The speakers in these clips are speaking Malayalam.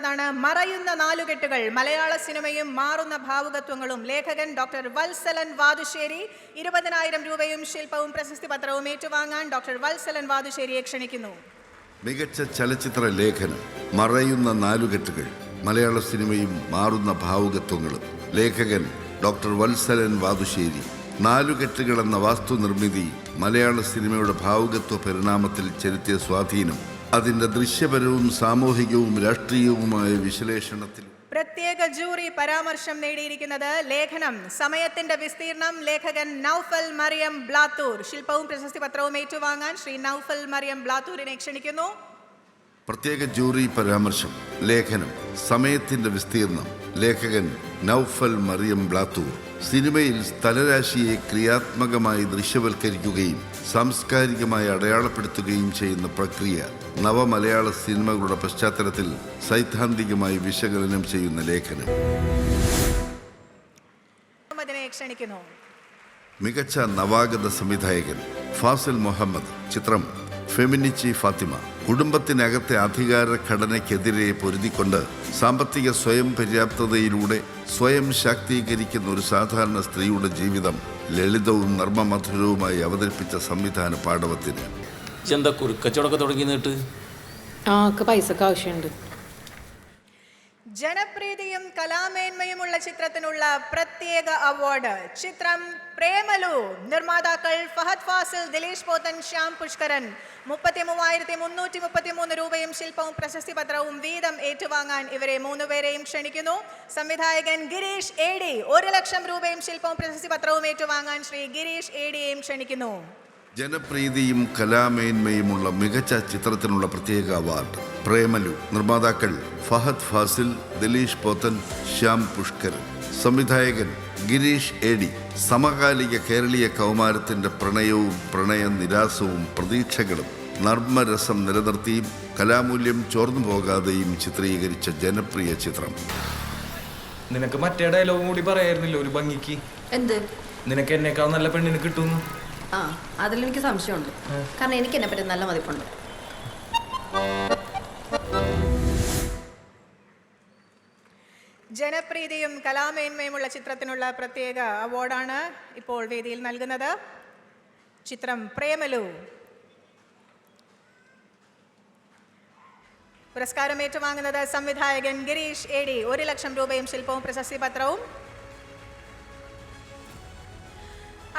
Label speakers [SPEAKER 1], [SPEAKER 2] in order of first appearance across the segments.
[SPEAKER 1] ചിത്രത്തിനുള്ളതാണ് മറയുന്ന നാലുകെട്ടുകൾ, മലയാള സിനിമയും മാറുന്ന ഭാവുകത്വങ്ങളും. ലേഖകൻ ഡോക്ടർ വത്സലൻ വാതുശ്ശേരി. 20,000 രൂപയും ശില്പവും പ്രശസ്തി പത്രവും ഏറ്റുവാങ്ങാൻ ഡോക്ടർ വത്സലൻ വാതുശ്ശേരിയെ ക്ഷണിക്കുന്നു.
[SPEAKER 2] മികച്ച ചലച്ചിത്ര ലേഖനം മറയുന്ന നാലുകെട്ടുകൾ, മലയാള സിനിമയും മാറുന്ന ഭാവുകത്വങ്ങളും. ലേഖകൻ ഡോക്ടർ വത്സലൻ വാതുശ്ശേരി. നാലുകെട്ടുകൾ എന്ന വാസ്തുനിർമ്മിതി മലയാള സിനിമയുടെ ഭാവുകത്വ പരിണാമത്തിൽ ചെലുത്തിയ സ്വാധീനം അതിന്റെ ദൃശ്യപരവും സാമൂഹികവും രാഷ്ട്രീയവുമായ വിശ്ലേഷണത്തിൽ
[SPEAKER 1] പ്രത്യേക ജൂറി പരാമർശം നേടിയിരിക്കുന്നത് ലേഖനം സമയത്തിന്റെ വിസ്തീർണം. ലേഖകൻ നൗഫൽ മറിയം ബ്ലാത്തൂർ. ശില്പവും പ്രശസ്തി പത്രവും ഏറ്റുവാങ്ങാൻ ശ്രീ നൗഫൽ മറിയം ബ്ലാത്തൂരിനെ ക്ഷണിക്കുന്നു.
[SPEAKER 2] പ്രത്യേക ജൂറി പരാമർശം. ലേഖനം സമയത്തിന്റെ വിസ്തീർണം. ലേഖകൻ നൗഫൽ മറിയം ബ്ലാത്തൂർ. സിനിമയിൽ സ്ഥലരാശിയെ ക്രിയാത്മകമായി ദൃശ്യവൽക്കരിക്കുകയും സാംസ്കാരികമായി അടയാളപ്പെടുത്തുകയും ചെയ്യുന്ന പ്രക്രിയ നവമലയാള സിനിമകളുടെ പശ്ചാത്തലത്തിൽ സൈദ്ധാന്തികമായി വിശകലനം ചെയ്യുന്ന ലേഖനം.
[SPEAKER 1] ക്ഷണിക്കുന്നു.
[SPEAKER 2] മികച്ച നവാഗത സംവിധായകൻ ഫാസിൽ മുഹമ്മദ്. ചിത്രം ഫെമിനിച്ചി ഫാത്തിമ. കുടുംബത്തിനകത്തെ അധികാര ഘടനയ്ക്കെതിരെ പൊരുതിക്കൊണ്ട് സാമ്പത്തിക സ്വയം പര്യാപ്തതയിലൂടെ സ്വയം ശാക്തീകരിക്കുന്ന ഒരു സാധാരണ സ്ത്രീയുടെ ജീവിതം ലളിതവും നർമ്മമധുരവുമായി അവതരിപ്പിച്ച സംവിധാന പാടവത്തിന്.
[SPEAKER 3] എന്താ കുറുക്കച്ചവടമൊക്കെ തുടങ്ങി നേട്ട്?
[SPEAKER 4] പൈസക്ക് ആവശ്യമുണ്ട്.
[SPEAKER 1] ജനപ്രീതിയും കലാമേന്മയുമുള്ള ചിത്രത്തിനുള്ള പ്രത്യേക അവാർഡ്. ചിത്രം പ്രേമലു. നിർമ്മാതാക്കൾ ഫഹദ് ഫാസിൽ, ദിലീഷ് പോത്തൻ, ശ്യാം പുഷ്കരൻ. 33,333 രൂപയും ശില്പവും പ്രശസ്തി പത്രവും വീതം ഏറ്റുവാങ്ങാൻ ഇവരെ മൂന്നുപേരെയും ക്ഷണിക്കുന്നു. സംവിധായകൻ ഗിരീഷ് AD. 1,00,000 രൂപയും ശില്പവും പ്രശസ്തി പത്രവും ഏറ്റുവാങ്ങാൻ ശ്രീ ഗിരീഷ് ADയെയും ക്ഷണിക്കുന്നു.
[SPEAKER 2] ജനപ്രീതിയും കലാമേന്മയുമുള്ള മികച്ച ചിത്രത്തിനുള്ള പ്രത്യേക അവാർഡ് പ്രേമലു. നിർമ്മാതാക്കൾ ഫഹദ് ഫാസിൽ, ദിലീഷ് പോത്തൻ, ശ്യാം പുഷ്കരൻ. സംവിധായകൻ ഗിരീഷ് AD. സമകാലിക കേരളീയ കൗമാരത്തിന്റെ പ്രണയവും പ്രണയ നിരാസവും പ്രതീക്ഷകളും നർമ്മരസം നിലനിർത്തിയും കലാമൂല്യം ചോർന്നു പോകാതെയും ചിത്രീകരിച്ച ജനപ്രിയ ചിത്രം.
[SPEAKER 5] നിനക്ക് മറ്റേ ഡയലോഗും കൂടി പറയായിരുന്നില്ല ഒരു ഭംഗിക്ക്?
[SPEAKER 4] എന്ത്?
[SPEAKER 5] നിനക്ക് എന്നേക്കാൾ നല്ല പെണ്ണിന് കിട്ടുന്നു.
[SPEAKER 4] അതിലെനിക്ക് സംശയമുണ്ട്. കാരണം എനിക്ക് എന്നെ പറ്റി നല്ല മതിപ്പുണ്ട്.
[SPEAKER 1] ജനപ്രീതിയും കലാമേന്മയുമുള്ള ചിത്രത്തിനുള്ള പ്രത്യേക അവാർഡാണ് ഇപ്പോൾ വേദിയിൽ നൽകുന്നത്. ചിത്രം പ്രേമലു. പുരസ്കാരം ഏറ്റുവാങ്ങുന്നത് സംവിധായകൻ ഗിരീഷ് AD. 1,00,000 രൂപയും ശില്പവും പ്രശസ്തി പത്രവും.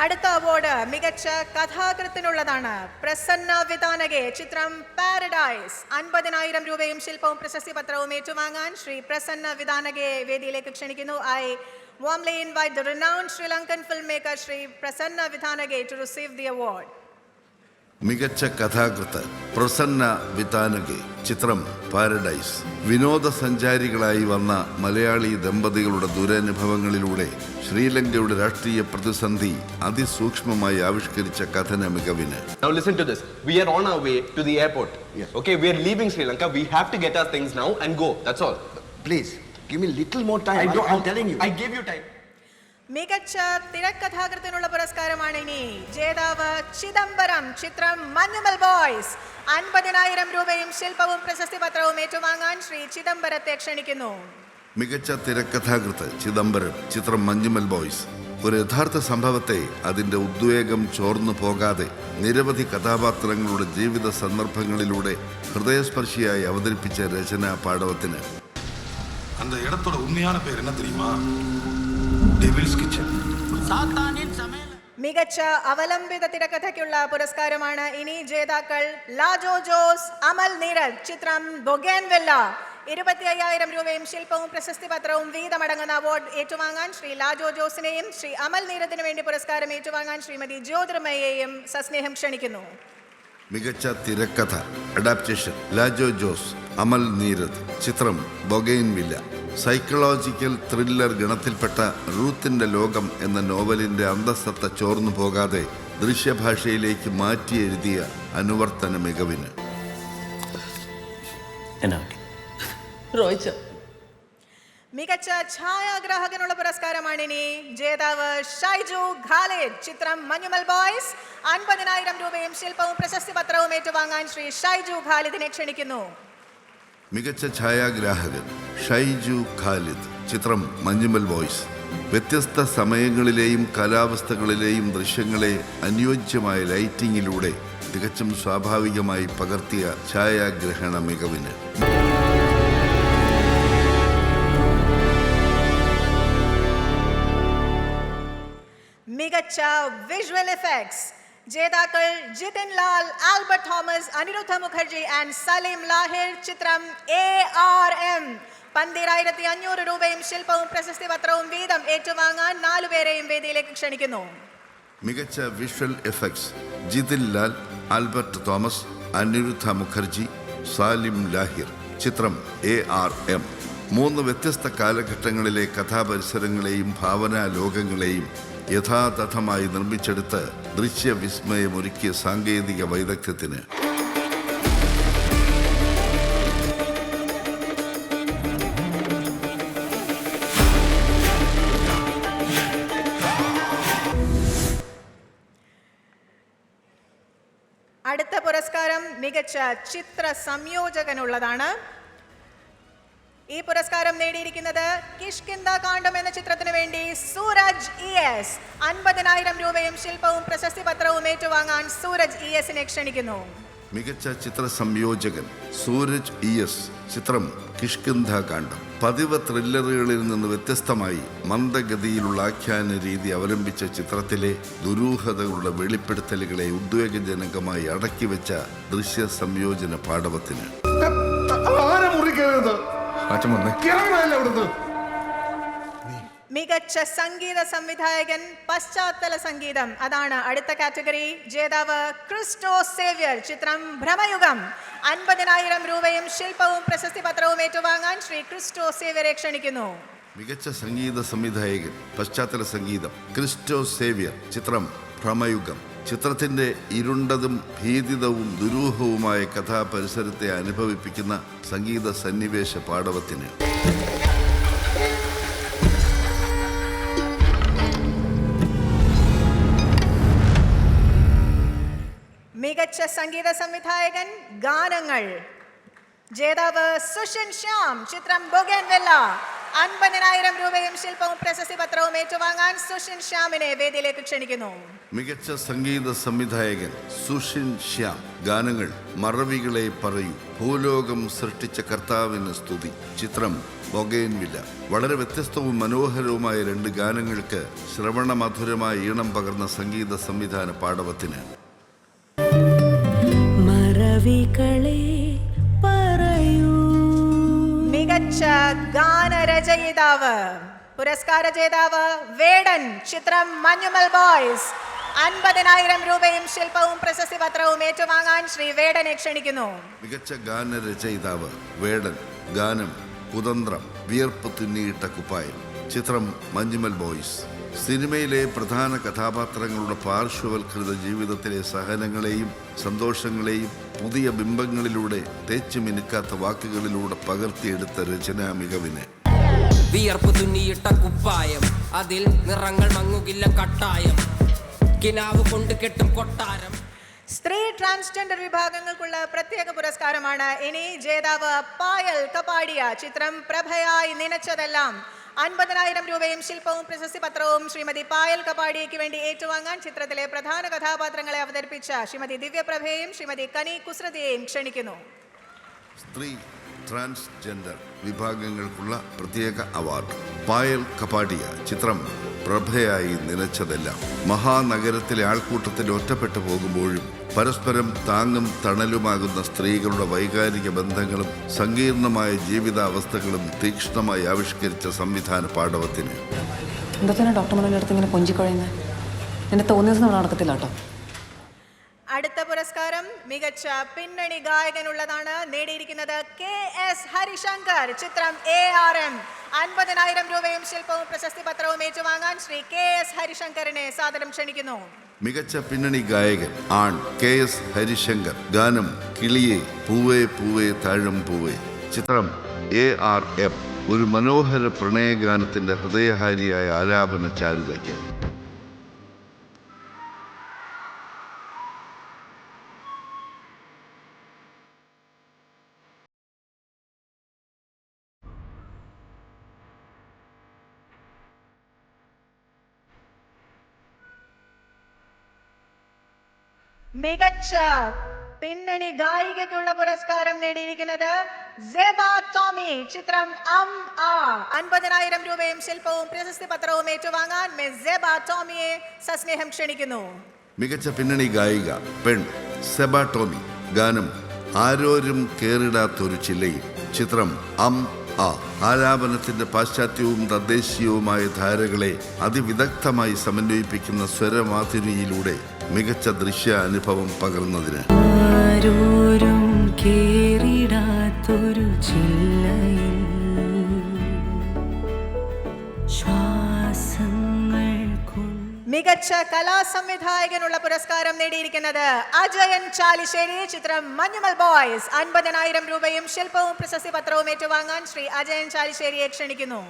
[SPEAKER 1] അടുത്ത അവാർഡ് മികച്ച കഥാകൃത്തിനുള്ളതാണ്. പ്രസന്ന വിതാനകെ. ചിത്രം പാരഡൈസ്. 50,000 രൂപയും ശില്പവും പ്രശസ്തി പത്രവും ഏറ്റുവാങ്ങാൻ ശ്രീ പ്രസന്ന വിതാനകയെ വേദിയിലേക്ക് ക്ഷണിക്കുന്നു. I warmly invite the renowned Sri Lankan filmmaker Sri Prasanna Vithanage to receive the award.
[SPEAKER 2] മികച്ച കഥാകൃത്ത് പ്രസന്ന വിതാനകെ. ചിത്രം പാരഡൈസ്. വിനോദസഞ്ചാരികളായി വന്ന മലയാളി ദമ്പതികളുടെ ദുരനുഭവങ്ങളിലൂടെ ശ്രീലങ്കയുടെ രാഷ്ട്രീയ പ്രതിസന്ധി അതിസൂക്ഷ്മമായി ആവിഷ്കരിച്ച കഥന മികവിന്.
[SPEAKER 6] Now listen to this. We are on our way to the airport. Yes. Okay, we are leaving Sri Lanka. We have to get our things now and go. That's all.
[SPEAKER 7] Please, give me little more time. I'm telling you.
[SPEAKER 6] I gave you time.
[SPEAKER 1] മികച്ച തിരക്കഥാകൃത്തിനുള്ള പുരസ്കാരമാണ് ഇനി. ജേതാവ് ചിദംബരം. ചിത്രം മഞ്ഞുമൽ ബോയ്സ്. 50,000 രൂപയും ശില്പവും പ്രശസ്തി പത്രവും ഏറ്റുവാങ്ങാൻ ശ്രീ ചിദംബരത്തെ ക്ഷണിക്കുന്നു.
[SPEAKER 2] മികച്ച തിരക്കഥാകൃത്ത് ചിദംബരം. ചിത്രം മഞ്ഞുമൽ ബോയ്സ്. ഒരു യഥാർത്ഥ സംഭവത്തെ അതിന്റെ ഉദ്വേഗം ചോർന്നു പോകാതെ നിരവധി കഥാപാത്രങ്ങളുടെ ജീവിത സന്ദർഭങ്ങളിലൂടെ ഹൃദയസ്പർശിയായി അവതരിപ്പിച്ച രചനാ പാടവത്തിന്.
[SPEAKER 8] அந்த இடத்தோட உண்மையான பேர் என்ன தெரியுமா? Devil's Kitchen.
[SPEAKER 1] മികച്ച അവലംബിത തിരക്കഥയ്ക്കുള്ള പുരസ്കാരമാണ് ഇനി. ജേതാക്കൾ ലാജോ ജോസ്, അമൽ നീരദ്. ചിത്രം ബൊഗേൻവില്ല. 25,000 രൂപയും ശില്പവും പ്രശസ്തി പത്രവും വീതമടങ്ങുന്ന അവാർഡ് ഏറ്റുവാങ്ങാൻ ശ്രീ ലാജോ ജോസിനെയും ശ്രീ അമൽ നീരദിന് വേണ്ടി പുരസ്കാരം ഏറ്റുവാങ്ങാൻ ശ്രീമതി ജ്യോതിർമയെയും സസ്നേഹം ക്ഷണിക്കുന്നു.
[SPEAKER 2] മികച്ച തിരക്കഥ അഡാപ്റ്റേഷൻ ലാജോ ജോസ്, അമൽ നീരദ്. ചിത്രം ബൊഗെയിൻവില്ല. സൈക്കോളജിക്കൽ ത്രില്ലർ ഗണത്തിൽപ്പെട്ട റൂത്തിന്റെ ലോകം എന്ന നോവലിന്റെ അന്തസ്സത്ത ചോർന്നു പോകാതെ ദൃശ്യഭാഷയിലേക്ക് മാറ്റി എഴുതിയ അനുവർത്തന മികവിന്.
[SPEAKER 1] മികച്ച ഛായാഗ്രാഹകനുള്ള പുരസ്കാരമാണ് ഇനി. ജേതാവ് ഷൈജു ഖാലിദ്. ചിത്രം മഞ്ഞുമൽ ബോയ്സ്. 50,000 രൂപയും ശില്പവും പ്രശസ്തി പത്രവും ഏറ്റുവാങ്ങാൻ ശ്രീ ഷൈജു ഖാലിദിനെ ക്ഷണിക്കുന്നു.
[SPEAKER 2] മികച്ച ഛായാഗ്രാഹകൻ ഷൈജു ഖാലിദ്. ചിത്രം മഞ്ഞുമൽ ബോയ്സ്. വ്യത്യസ്ത സമയങ്ങളിലെയും കാലാവസ്ഥകളിലെയും ദൃശ്യങ്ങളെ അനുയോജ്യമായ ലൈറ്റിങ്ങിലൂടെ തികച്ചും സ്വാഭാവികമായി പകർത്തിയ ഛായാഗ്രഹണ മികവിന്
[SPEAKER 1] മികച്ച വിഷ്വൽ എഫക്ട്സ് ജേതാക്കൾ Jithin Lal, Albert Thomas, Aniruddha Mukherjee and Saleem Lahir. ചിത്രം ARM. 12,500 രൂപയും ശില്പവും പ്രശസ്തി പത്രവും വീതം ഏറ്റുവാങ്ങാൻ 4 പേരെയും വേദിയിലേക്ക് ക്ഷണിക്കുന്നു.
[SPEAKER 2] മികച്ച visual effects Jithin Lal, Albert Thomas, Aniruddha Mukherjee, Salim Lahir. ചിത്രം ARM. 3 വ്യത്യസ്ത കാലഘട്ടങ്ങളിലെ കഥാപരിസരങ്ങളെയും ഭാവനാ ലോകങ്ങളെയും യഥാതഥമായി നിർമ്മിച്ചെടുത്ത് ദൃശ്യവിസ്മയമൊരുക്കിയ സാങ്കേതിക വൈദഗ്ധ്യത്തിന്
[SPEAKER 1] അടുത്ത പുരസ്കാരം മികച്ച ചിത്ര സംയോജകനുള്ളതാണ്. ഈ പുരസ്കാരം നേടിയിരിക്കുന്നത് കിഷ്കിന്ദ കാണ്ഡം എന്ന ചിത്രത്തിന് വേണ്ടി സൂരജ് ES. 50,000 രൂപയും ശില്പവും പ്രശസ്തി പത്രവും ഏറ്റുവാങ്ങാൻ സൂരജ് ESനെ ക്ഷണിക്കുന്നു.
[SPEAKER 2] മികച്ച ചിത്ര സംയോജകൻ സൂരജ് ES. ചിത്രം കിഷ്കിന്ധ കാണ്ഡം. പതിവ് ത്രില്ലറുകളിൽ നിന്ന് വ്യത്യസ്തമായി മന്ദഗതിയിലുള്ള ആഖ്യാന രീതി അവലംബിച്ച ചിത്രത്തിലെ ദുരൂഹതകളുടെ വെളിപ്പെടുത്തലുകളെ ഉദ്വേഗജനകമായി അടക്കിവെച്ച ദൃശ്യ സംയോജന പാടവത്തിന്
[SPEAKER 1] മികച്ച സംഗീത സംവിധായകൻ പശ്ചാത്തല സംഗീതം അതാണ് അടുത്ത കാറ്റഗറി. ജേതാവ് ക്രിസ്റ്റോ സേവ്യർ. ചിത്രം ഭ്രമയുഗം. 50,000 രൂപയും ശില്പവും പ്രശസ്തി പത്രവും ഏറ്റുവാങ്ങാൻ ശ്രീ ക്രിസ്റ്റോ സേവ്യറെ ക്ഷണിക്കുന്നു.
[SPEAKER 2] മികച്ച സംഗീത സംവിധായകൻ പശ്ചാത്തല സംഗീതം ക്രിസ്റ്റോ സേവ്യർ. ചിത്രം ഭ്രമയുഗം. ചിത്രത്തിന്റെ ഇരുണ്ടതും ഭീതിതവും ദുരൂഹവുമായ കഥാപരിസരത്തെ അനുഭവിപ്പിക്കുന്ന സംഗീത സന്നിവേശ പാടവത്തിന്
[SPEAKER 1] മികച്ച സംഗീത സംവിധായകൻ ഗാനങ്ങൾ. ജേതാവ് സുഷിൻ ശ്യാം. ചിത്രം ബൊഗേൻവില്ല. 50,000 രൂപയും ശില്പവും പ്രശസ്തി പത്രവും ഏറ്റുവാങ്ങാൻ സുഷിൻ ശ്യാമിനെ വേദിയിലേക്ക് ക്ഷണിക്കുന്നു.
[SPEAKER 2] മികച്ച സംഗീത സംവിധായകൻ സുഷിൻ ശ്യാം. ഗാനങ്ങൾ മറവികളെ പറയൂ, ഭൂലോകം സൃഷ്ടിച്ച കർത്താവിന് സ്തുതി. ചിത്രം ബൊഗേൻവില്ല. വളരെ വ്യത്യസ്തവും മനോഹരവുമായ 2 ഗാനങ്ങൾക്ക് ശ്രവണമധുരമായ ഈണം പകർന്ന സംഗീത സംവിധാന പാടവത്തിന്
[SPEAKER 1] മികച്ച ഗാനരചയിതാവ്. പുരസ്കാര ജേതാവ് വേടൻ. ചിത്രം മഞ്ഞുമൽ ബോയ്സ്. 50,000 രൂപയും ശില്പവും പ്രശസ്തി പത്രവും ഏറ്റുവാങ്ങാൻ ശ്രീ വേടനെ ക്ഷണിക്കുന്നു.
[SPEAKER 2] മികച്ച ഗാനരചയിതാവ് വേടൻ. ഗാനം കുതന്ത്രം, വിയർപ്പ് തുന്നിയിട്ട കുപ്പായം. ചിത്രം മഞ്ഞുമൽ ബോയ്സ്. സിനിമയിലെ പ്രധാന കഥാപാത്രങ്ങളുടെ പാർശ്വവൽകൃത ജീവിതത്തിലെ സഹനങ്ങളെയും സന്തോഷങ്ങളെയും പുതിയ ബിംബങ്ങളിലൂടെ തേച്ചു മിനുക്കാത്ത വാക്കുകളിലൂടെ പകർത്തിയെടുത്ത രചനാ മികവിന്
[SPEAKER 9] വിയർപ്പ് തുന്നിയിട്ട കുപ്പായം, അതിൽ നിറങ്ങൾ മങ്ങുകില്ല കട്ടായം, കിനാവ് കൊണ്ട് കെട്ടും കൊട്ടാരം.
[SPEAKER 1] സ്ത്രീ ട്രാൻസ്ജെൻഡർ വിഭാഗങ്ങൾക്കുള്ള പ്രത്യേക പുരസ്കാരമാണ് ഇനി. ജേതാവ് പായൽ കപാടിയ. ചിത്രം പ്രഭയായി നനച്ചതെല്ലാം. 50,000 രൂപയും ശില്പവും പ്രശസ്തി പത്രവും ശ്രീമതി പായൽ കപാടിയയ്ക്ക് വേണ്ടി ഏറ്റുവാങ്ങാൻ ചിത്രത്തിലെ പ്രധാന കഥാപാത്രങ്ങളെ അവതരിപ്പിച്ച ശ്രീമതി ദിവ്യപ്രഭയെയും ശ്രീമതി കനി കുസ്രതിയെയും ക്ഷണിക്കുന്നു.
[SPEAKER 2] സ്ത്രീ ട്രാൻസ്ജെൻഡർ വിഭാഗങ്ങൾക്കുള്ള പ്രത്യേക അവാർഡ് പായൽ കപാടിയ. ചിത്രം പ്രഭയായി നനച്ചതെല്ലാം. മഹാനഗരത്തിലെ ആൾക്കൂട്ടത്തിൽ ഒറ്റപ്പെട്ടു പോകുമ്പോഴും പരസ്പരം താങ്ങും തണലുമാകുന്ന സ്ത്രീകളുടെ വൈകാരിക ബന്ധങ്ങളും സങ്കീർണമായ ജീവിതാവസ്ഥകളും തീക്ഷ്ണമായി ആവിഷ്കരിച്ച സംവിധാന പാടവത്തിന്
[SPEAKER 10] എന്താ ഡോക്ടർ മണ്ണിൻ്റെ അടുത്ത് ഇങ്ങനെ കൊഞ്ചിക്കൊഴയുന്നത്? എൻ്റെ തോന്നിയ ദിവസം നടക്കത്തില്ല കേട്ടോ.
[SPEAKER 1] അടുത്ത പുരസ്കാരം മികച്ച പിന്നണി ഗായകനുള്ളതാണ്. നേടിയിരിക്കുന്നത് KS ഹരിശങ്കർ. ചിത്രം ARM. 50,000 രൂപയും ശില്പവും പ്രശസ്തി പത്രവും ഏറ്റുവാങ്ങാൻ ശ്രീ KS ഹരിശങ്കറിനെ സാദരം ക്ഷണിക്കുന്നു.
[SPEAKER 2] മികച്ച പിന്നണി ഗായകൻ ആൺ KS ഹരിശങ്കർ. ഗാനം കിളിയെ പൂവേ പൂവേ താഴം പൂവേ. ചിത്രം ARM. ഒരു മനോഹര പ്രണയഗാനത്തിന്റെ ഹൃദയഹാരിയായ ആലാപന ചാരുതയ്ക്ക്
[SPEAKER 1] മികച്ച പിന്നണി ഗായികയ്ക്കുള്ള പുരസ്കാരം നേടിയിരിക്കുന്നത് സെബ ടോമി. ചിത്രം 50,000 രൂപയും ശില്പവും പ്രശസ്തി പത്രവും ഏറ്റുവാങ്ങാൻ മിസ് സെബ ടോമിയെ സസ്നേഹം ക്ഷണിക്കുന്നു.
[SPEAKER 2] മികച്ച പിന്നണി ഗായിക പെൺ സെബ ടോമി. ഗാനം ആരോരും കേറിടാത്തൊരു ചില്ലയിൽ. ചിത്രം ആലാപനത്തിന്റെ പാശ്ചാത്യവും തദ്ദേശീയവുമായ ധാരകളെ അതിവിദഗ്ധമായി സമന്വയിപ്പിക്കുന്ന സ്വരമാധുരിയിലൂടെ മികച്ച ദൃശ്യ അനുഭവം പകർന്നതിന്
[SPEAKER 10] ആരോരും കേറിടാത്തൊരു ചില്ലയിൽ ശ്വാസങ്ങൾ
[SPEAKER 1] മികച്ച കലാസംവിധായകനുള്ള പുരസ്കാരം നേടിയിരിക്കുന്നത് അജയൻ ചാലിശ്ശേരി. ചിത്രം മഞ്ഞുമൽ ബോയ്സ്. 50,000 രൂപയും ശില്പവും പ്രശസ്തി പത്രവും ഏറ്റുവാങ്ങാൻ ശ്രീ അജയൻ ചാലിശ്ശേരിയെ ക്ഷണിക്കുന്നു.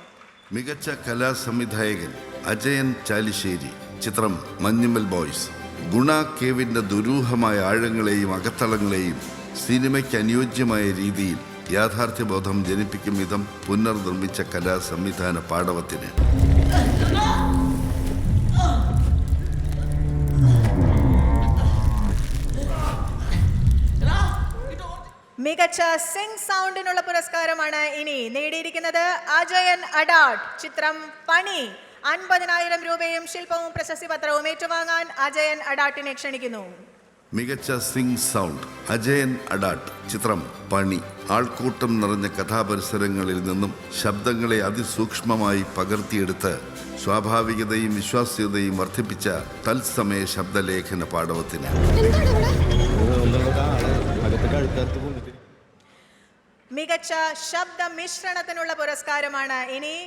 [SPEAKER 2] മികച്ച കലാസംവിധായകൻ അജയൻ ചാലിശ്ശേരി. ചിത്രം മഞ്ഞുമൽ ബോയ്സ്. ഗുണ കേവിന്റെ ദുരൂഹമായ ആഴങ്ങളെയും അകത്തളങ്ങളെയും സിനിമയ്ക്ക് അനുയോജ്യമായ രീതിയിൽ യാഥാർത്ഥ്യബോധം ജനിപ്പിക്കും വിധം പുനർനിർമ്മിച്ച കലാസംവിധാന പാടവത്തിന്
[SPEAKER 1] മികച്ച സിംഗ് സൗണ്ടിനുള്ള പുരസ്കാരമാണ് ഇനി നേടിയിരിക്കുന്നത് അജയൻ അഡാട്ട്. ചിത്രം പണി. 50,000 രൂപയും ശില്പവും പ്രശസ്തി പത്രവും ഏറ്റുവാങ്ങാൻ അജയൻ അഡാട്ടിനെ ക്ഷണിക്കുന്നു.
[SPEAKER 2] മികച്ച സിംഗ് സൗണ്ട് അജയൻ അഡാട്ട്. ചിത്രം പണി. ആൾക്കൂട്ടം നിറഞ്ഞ കഥാപരിസരങ്ങളിൽ നിന്നും ശബ്ദങ്ങളെ അതിസൂക്ഷ്മമായി പകർത്തിയെടുത്ത് സ്വാഭാവികതയും വിശ്വാസ്യതയും വർദ്ധിപ്പിച്ച തത്സമയ ശബ്ദലേഖന പാടവത്തിന്
[SPEAKER 1] മികച്ച ശബ്ദ മിശ്രണത്തിനുള്ള പുരസ്കാരമാണ് ഇനി.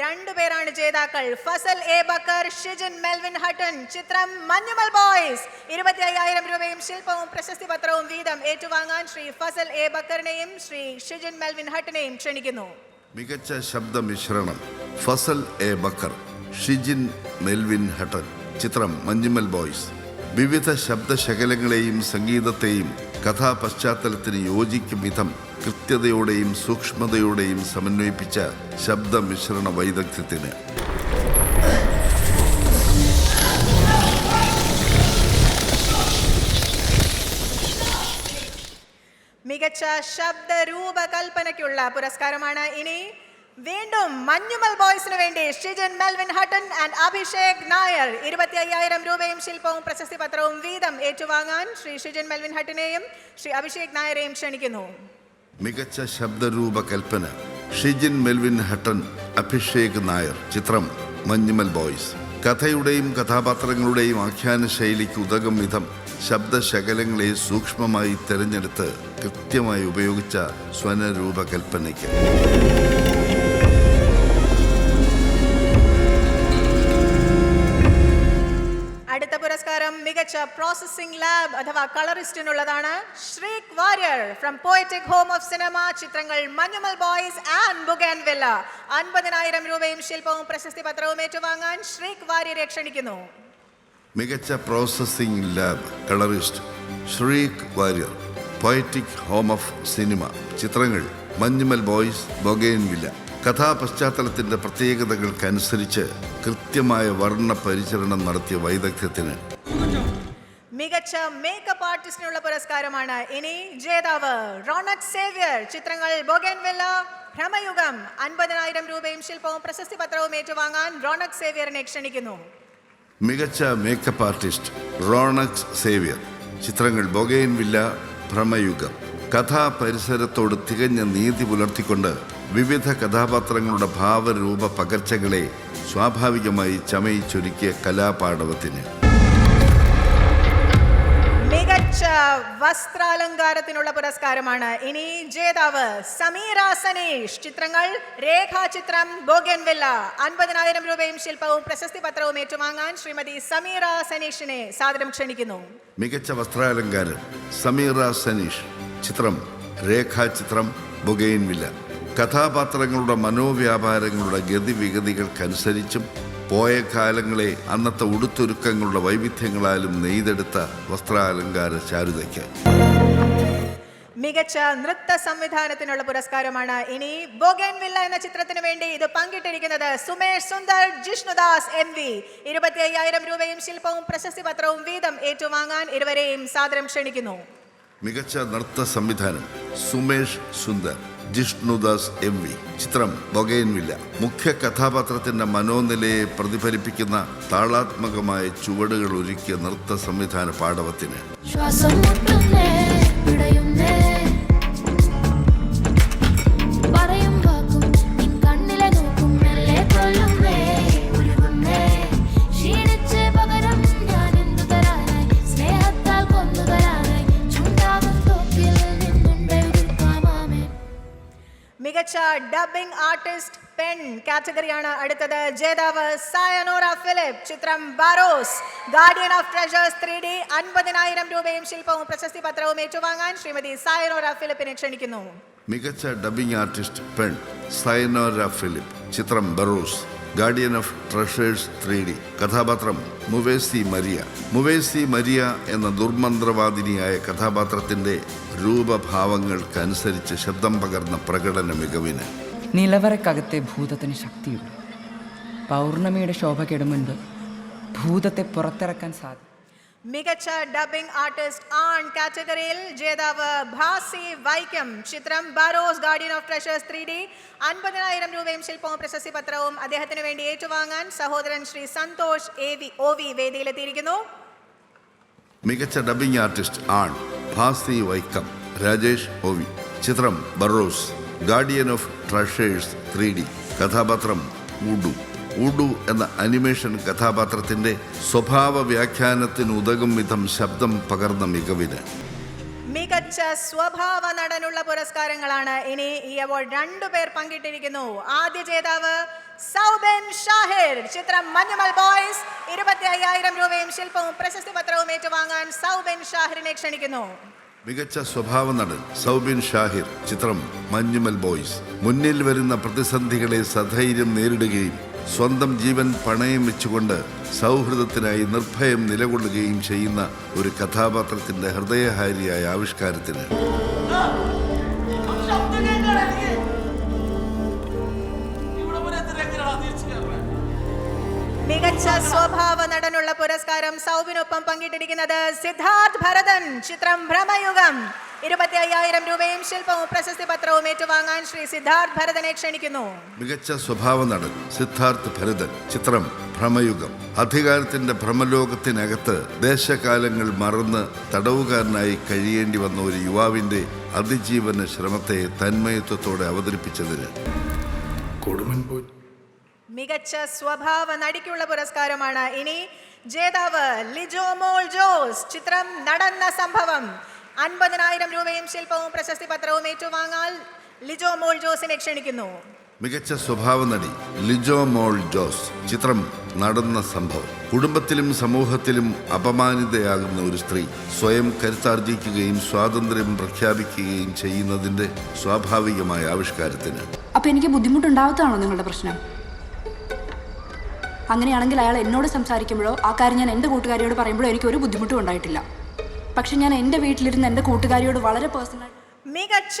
[SPEAKER 1] 2 പേരാണ് ജേതാക്കൾ. Fazal A Bakkar, Shijin Melvin Hutton. ചിത്രം മഞ്ഞുമൽ ബോയ്സ്. 25,000 രൂപയും ശില്പവും പ്രശസ്തി പത്രവും വീതം ഏറ്റുവാങ്ങാൻ ശ്രീ ഫസൽ എ ബക്കറിനെയും ശ്രീ ഷിജിൻ മെൽവിൻ ഹട്ടനെയും ക്ഷണിക്കുന്നു.
[SPEAKER 2] മികച്ച ശബ്ദ മിശ്രണം Fazal A Bakkar, Shijin Melvin Hutton. ചിത്രം മഞ്ഞുമൽ ബോയ്സ്. വിവിധ ശബ്ദശകലങ്ങളെയും സംഗീതത്തെയും കഥാപശ്ചാത്തലത്തിന് യോജിക്കും വിധം കൃത്യതയോടെയും സൂക്ഷ്മതയോടെയും സമന്വയിപ്പിച്ച ശബ്ദ മിശ്രണ വൈദഗ്ധ്യത്തിന്
[SPEAKER 1] മികച്ച ശബ്ദ രൂപകൽപ്പനയ്ക്കുള്ള പുരസ്കാരമാണ് ഇനി. വീണ്ടും മഞ്ഞുമൽ ബോയ്സിന് വേണ്ടി Shijin Melvin Hutton and Abhishek Nair. 25,000 രൂപയും ശില്പവും പ്രശസ്തി പത്രവും വീതം ഏറ്റുവാങ്ങാൻ ശ്രീ ഷിജിൻ മെൽവിൻ ഹട്ടനെയും ശ്രീ അഭിഷേക് നായരെയും ക്ഷണിക്കുന്നു.
[SPEAKER 2] മികച്ച ശബ്ദരൂപകൽപ്പന ഷിജിൻ മെൽവിൻ ഹട്ടൻ, അഭിഷേക് നായർ. ചിത്രം മഞ്ഞുമൽ ബോയ്സ്. കഥയുടെയും കഥാപാത്രങ്ങളുടെയും ആഖ്യാന ശൈലിക്ക് ഉതകും വിധം ശബ്ദശകലങ്ങളെ സൂക്ഷ്മമായി തിരഞ്ഞെടുത്ത് കൃത്യമായി ഉപയോഗിച്ച സ്വനരൂപകൽപ്പനയ്ക്ക്
[SPEAKER 1] അടുത്ത പുരസ്കാരം മികച്ച പ്രോസസിംഗ് ലാബ് അഥവാ കളറിസ്റ്റിനുള്ളതാണ്. Shreek Warrier from Poetic Home of Cinema. ചിത്രങ്ങൾ മഞ്ഞുമൽ ബോയ്സ് ആൻഡ് ബുഗൻവില്ല. 50,000 രൂപയും ശില്പവും പ്രശസ്തി പത്രവും ഏറ്റുവാങ്ങാൻ ശ്രീക് വാര്യരെ ക്ഷണിക്കുന്നു.
[SPEAKER 2] മികച്ച processing lab colourist Sreek Warrier, poetic Home of Cinema. ചിത്രങ്ങൾ മഞ്ഞുമൽ ബോയ്സ്, ബൊഗെയിൻവില്ല. കഥാപശ്ചാത്തലത്തിന്റെ പ്രത്യേകതകൾക്കനുസരിച്ച് കൃത്യമായ വർണ്ണ പരിചരണം നടത്തിയ വൈദഗ്ധ്യത്തിന്
[SPEAKER 1] മികച്ച മേക്കപ്പ് ആർട്ടിസ്റ്റിനുള്ള പുരസ്കാരമാണ് ഇനി. ജേതാവ് റോണക് സേവ്യർ. ചിത്രങ്ങൾ ബൊഗൻവില്ല, ഭ്രമയുഗം. 50,000 രൂപയും ശില്പവും പ്രശസ്തി പത്രവും ഏറ്റുവാങ്ങാൻ റോണക് സേവ്യറിനെ ക്ഷണിക്കുന്നു.
[SPEAKER 2] മികച്ച മേക്കപ്പ് ആർട്ടിസ്റ്റ് റോണക് സേവ്യർ. ചിത്രങ്ങൾ ബൊഗെയിൻവില്ല, ഭ്രമയുഗം. കഥാപരിസരത്തോട് തികഞ്ഞ നീതി പുലർത്തിക്കൊണ്ട് വിവിധ കഥാപാത്രങ്ങളുടെ ഭാവരൂപ പകർച്ചകളെ സ്വാഭാവികമായി ചമയിച്ചൊരുക്കിയ കലാപാടവത്തിന്
[SPEAKER 1] മികച്ച വസ്ത്രാലങ്കാരത്തിനുള്ള പുരസ്കാരമാണ് ഇനി. ജേതാവ് സമീറ സനീഷ്. ചിത്രങ്ങൾ രേഖാചിത്രം, ബോഗൻവില്ല. 50,000 രൂപയും ശില്പവും പ്രശസ്തി പത്രവും ഏറ്റുവാങ്ങാൻ ശ്രീമതി സമീറ സനീഷിനെ സാദരം ക്ഷണിക്കുന്നു.
[SPEAKER 2] മികച്ച വസ്ത്രാലങ്കാരം സമീറ സനീഷ്. ചിത്രം രേഖാചിത്രം, ബൊഗെയിൻവില്ല. കഥാപാത്രങ്ങളുടെ മനോവ്യാപാരങ്ങളുടെ ഗതിവിഗതികൾക്കനുസരിച്ചും പോയ കാലങ്ങളെ അന്നത്തെ ഉടുത്തൊരുക്കങ്ങളുടെ വൈവിധ്യങ്ങളാലും നെയ്തെടുത്ത വസ്ത്രാലങ്കാര ചാരുതയ്ക്ക്
[SPEAKER 1] മികച്ച നൃത്ത സംവിധാനത്തിനുള്ള പുരസ്കാരമാണ് ഇനി ബൊഗൻവില്ല എന്ന ചിത്രത്തിന് വേണ്ടി ഇത് പങ്കിട്ടിരിക്കുന്നത് സുമേഷ് സുന്ദർ, ജിഷ്ണുദാസ് MV. 25,000 രൂപയും ശില്പവും പ്രശസ്തി പത്രവും വീതം ഏറ്റുവാങ്ങാൻ ഇരുവരെയും സാദരം ക്ഷണിക്കുന്നു.
[SPEAKER 2] മികച്ച നൃത്ത സംവിധാനം സുമേഷ് സുന്ദർ, ജിഷ്ണുദാസ് MV. ചിത്രം ബൊഗൈൻവില്ല. മുഖ്യ കഥാപാത്രത്തിന്റെ മനോനിലയെ പ്രതിഫലിപ്പിക്കുന്ന താളാത്മകമായ ചുവടുകൾ ഒരുക്കിയ നൃത്ത സംവിധാന പാടവത്തിന്
[SPEAKER 1] മികച്ച ഡബിംഗ് ആർട്ടിസ്റ്റ് പെൺ കാറ്റഗറിയാണ് അടുത്തത്. ജേതാവ് സയനോറ ഫിലിപ്പ്. ചിത്രം ബാരോസ്, ഗാർഡിയൻ ഓഫ് ട്രഷേഴ്സ് 3D. 50,000 രൂപയും ശില്പവും പ്രശസ്തി പത്രവും ഏറ്റുവാങ്ങാൻ ശ്രീമതി സയനോറ ഫിലിപ്പിനെ ക്ഷണിക്കുന്നു.
[SPEAKER 2] മികച്ച ഡബിംഗ് ആർട്ടിസ്റ്റ് പെൺ സയനോര ഫിലിപ്പ്. ചിത്രം Barroz, guardian of treasures 3D. കഥാപാത്രം മുവേസി മരിയ. മുവേസി മരിയ എന്ന ദുർമന്ത്രവാദിനിയായ കഥാപാത്രത്തിന്റെ രൂപഭാവങ്ങൾക്കനുസരിച്ച് ശബ്ദം പകർന്ന പ്രകടന മികവിന്
[SPEAKER 10] നിലവറക്കകത്തെ ഭൂതത്തിന് ശക്തിയുള്ളൂ. പൗർണമിയുടെ ശോഭ കെടും മുൻപ് ഭൂതത്തെ പുറത്തിറക്കാൻ സാധിക്കും.
[SPEAKER 1] മികച്ച ഡബിംഗ് ആർട്ടിസ്റ്റ് ആൺ കാറ്റഗറിയിൽ ജേതാവ് ഭാസി വൈക്കം. ചിത്രം ബാരോസ്, ഗാർഡിയൻ ഓഫ് ട്രഷേഴ്സ് 3D. 50,000 രൂപയും ശില്പവും പ്രശസ്തി പത്രവും അദ്ദേഹത്തിന് വേണ്ടി ഏറ്റുവാങ്ങാൻ സഹോദരൻ ശ്രീ സന്തോഷ് OV വേദിയിലെത്തിയിരിക്കുന്നു.
[SPEAKER 2] മികച്ച ഡബിംഗ് ആർട്ടിസ്റ്റ് ആൺ ഭാസി വൈക്കം, രാജേഷ് OV. ചിത്രം Barroz, guardian of treasures 3D. കഥാപാത്രം ഊഡു എന്ന അനിമേഷൻ കഥാപാത്രത്തിന്റെ സ്വഭാവ വ്യാഖ്യാനത്തിന് ഉതകും വിധം ശബ്ദം പകർന്ന മികവിന്
[SPEAKER 1] മികച്ച സ്വഭാവ നടനുള്ള പുരസ്കാരങ്ങളാണ് ഇനി. ഈ അവാർഡ് 2 പേർ പങ്കിട്ടിരിക്കുന്നു. ആദ്യ ജേതാവ് സൗബിൻ ഷാഹിർ. ചിത്രം മഞ്ഞുമൽ ബോയ്സ്. 25,000 രൂപയും ശില്പവും പ്രശസ്തി പത്രവും ഏറ്റുവാങ്ങാൻ സൗബിൻ ഷാഹിറിനെ ക്ഷണിക്കുന്നു.
[SPEAKER 2] മികച്ച സ്വഭാവ നടൻ സൗബിൻ ഷാഹിർ. ചിത്രം മഞ്ഞുമൽ ബോയ്സ്. മുന്നിൽ വരുന്ന പ്രതിസന്ധികളെ സധൈര്യം നേരിടുകയും സ്വന്തം ജീവൻ പണയം വെച്ചുകൊണ്ട് സൗഹൃദത്തിനായി നിർഭയം നിലകൊള്ളുകയും ചെയ്യുന്ന ഒരു കഥാപാത്രത്തിന്റെ ഹൃദയഹാരിയായ ആവിഷ്കാരത്തിന്
[SPEAKER 1] മികച്ച സ്വഭാവ നടനുള്ള പുരസ്കാരം സൗബിനൊപ്പം പങ്കിട്ടിരിക്കുന്നത് സിദ്ധാർത്ഥ് ഭരതൻ. ചിത്രം ഭ്രമയുഗം. 25,000 രൂപയും ശില്പവും പ്രശസ്തി പത്രവും ഏറ്റുവാങ്ങാൻ ശ്രീ സിദ്ധാർത്ഥ് ഭരതനെ ക്ഷണിക്കുന്നു.
[SPEAKER 2] മികച്ച സ്വഭാവ നടൻ സിദ്ധാർത്ഥ് ഭരതൻ. ചിത്രം ഭ്രമയുഗം. അധികാരത്തിന്റെ ഭ്രമലോകത്തിനകത്ത് ദേശകാലങ്ങൾ മറന്ന് തടവുകാരനായി കഴിയേണ്ടി വന്ന ഒരു യുവാവിന്റെ അതിജീവന ശ്രമത്തെ തന്മയത്വത്തോടെ അവതരിപ്പിച്ചതിന്
[SPEAKER 1] മികച്ച സ്വഭാവ നടിക്കുള്ള പുരസ്കാരമാണ് ഇനി. ജേതാവ് ലിജോ മോൾ ജോസ്. ചിത്രം നടന്ന സംഭവം. 50,000 രൂപയും ശില്പവും പ്രശസ്തി പത്രവും ഏറ്റുവാങ്ങാൻ ലിജോ മോൾ ജോസിനെ ക്ഷണിക്കുന്നു.
[SPEAKER 2] മികച്ച സ്വഭാവ നടി ലിജോ മോൾ ജോസ്. ചിത്രം നടന്ന സംഭവം. കുടുംബത്തിലും സമൂഹത്തിലും അപമാനിതയാകുന്ന ഒരു സ്ത്രീ സ്വയം കരുത്താർജിക്കുകയും സ്വാതന്ത്ര്യം പ്രഖ്യാപിക്കുകയും ചെയ്യുന്നതിന്റെ സ്വാഭാവികമായ ആവിഷ്കാരത്തിന്
[SPEAKER 4] അപ്പൊ എനിക്ക് ബുദ്ധിമുട്ടുണ്ടാവത്താണോ നിങ്ങളുടെ പ്രശ്നം? അങ്ങനെയാണെങ്കിൽ അയാൾ എന്നോട് സംസാരിക്കുമ്പോഴോ ആ കാര്യം ഞാൻ എൻ്റെ കൂട്ടുകാരിയോട് പറയുമ്പോഴോ എനിക്ക് ഒരു ബുദ്ധിമുട്ടും ഉണ്ടായിട്ടില്ല. പക്ഷെ ഞാൻ എൻ്റെ വീട്ടിലിരുന്ന് എൻ്റെ കൂട്ടുകാരിയോട് വളരെ പേഴ്സണൽ.
[SPEAKER 1] മികച്ച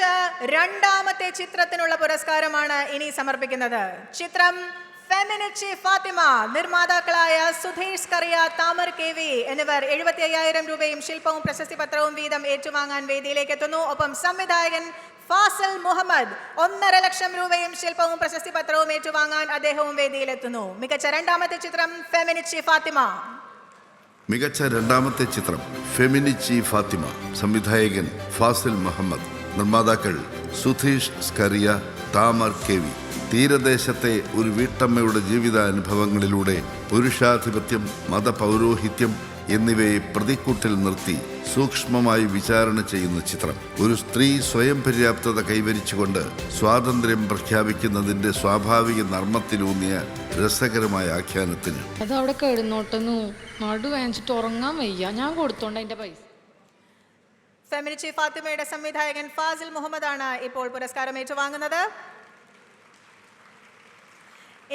[SPEAKER 1] രണ്ടാമത്തെ ചിത്രത്തിനുള്ള പുരസ്കാരമാണ് ഇനി സമർപ്പിക്കുന്നത്. ചിത്രം ഫെമിനിച്ചി ഫാത്തിമ. നിർമ്മാതാക്കളായ സുധീഷ് കറിയ, താമർ KV എന്നിവർ 75,000 രൂപയും ശില്പവും പ്രശസ്തി പത്രവും വീതം ഏറ്റുവാങ്ങാൻ വേദിയിലേക്ക് എത്തുന്നു. ഒപ്പം സംവിധായകൻ ഫാസിൽ മുഹമ്മദ് 1.5 ലക്ഷം രൂപയും ശില്പവും പ്രശസ്തി പത്രവും ഏറ്റുവാങ്ങാൻ അദ്ദേഹവും വേദിയിലെത്തുന്നു. മികച്ച രണ്ടാമത്തെ ചിത്രം ഫെമിനിച്ചി ഫാത്തിമ.
[SPEAKER 2] മികച്ച രണ്ടാമത്തെ ചിത്രം ഫെമിനിച്ചി ഫാത്തിമ. സംവിധായകൻ ഫാസിൽ മുഹമ്മദ്. നിർമ്മാതാക്കൾ സുധീഷ് സ്കറിയ, താമർ KV. തീരദേശത്തെ ഒരു വീട്ടമ്മയുടെ ജീവിതാനുഭവങ്ങളിലൂടെ പുരുഷാധിപത്യം, മതപൗരോഹിത്യം എന്നിവയെ പ്രതിക്കൂട്ടിൽ നിർത്തി സൂക്ഷ്മമായി വിചാരണ ചെയ്യുന്ന ചിത്രം. ഒരു സ്ത്രീ സ്വയം പര്യാപ്തത കൈവരിച്ചുകൊണ്ട് സ്വാതന്ത്ര്യം പ്രഖ്യാപിക്കുന്നതിന്റെ സ്വാഭാവിക നർമ്മത്തിലൂന്നിയ രസകരമായ ആഖ്യാനത്തിന്
[SPEAKER 11] അതവിടെ കേടുന്നോട്ടെന്നു നടു വേണിച്ചിട്ട് ഉറങ്ങാൻ വയ്യ. ഞാൻ കൊടുത്തോണ്ട് അതിന്റെ പൈസ.
[SPEAKER 1] ഫെമിനിച്ചി ഫാത്തിമയുടെ സംവിധായകൻ ഫാസിൽ മുഹമ്മദ് ആണ് ഇപ്പോൾ പുരസ്കാരം ഏറ്റുവാങ്ങുന്നത്.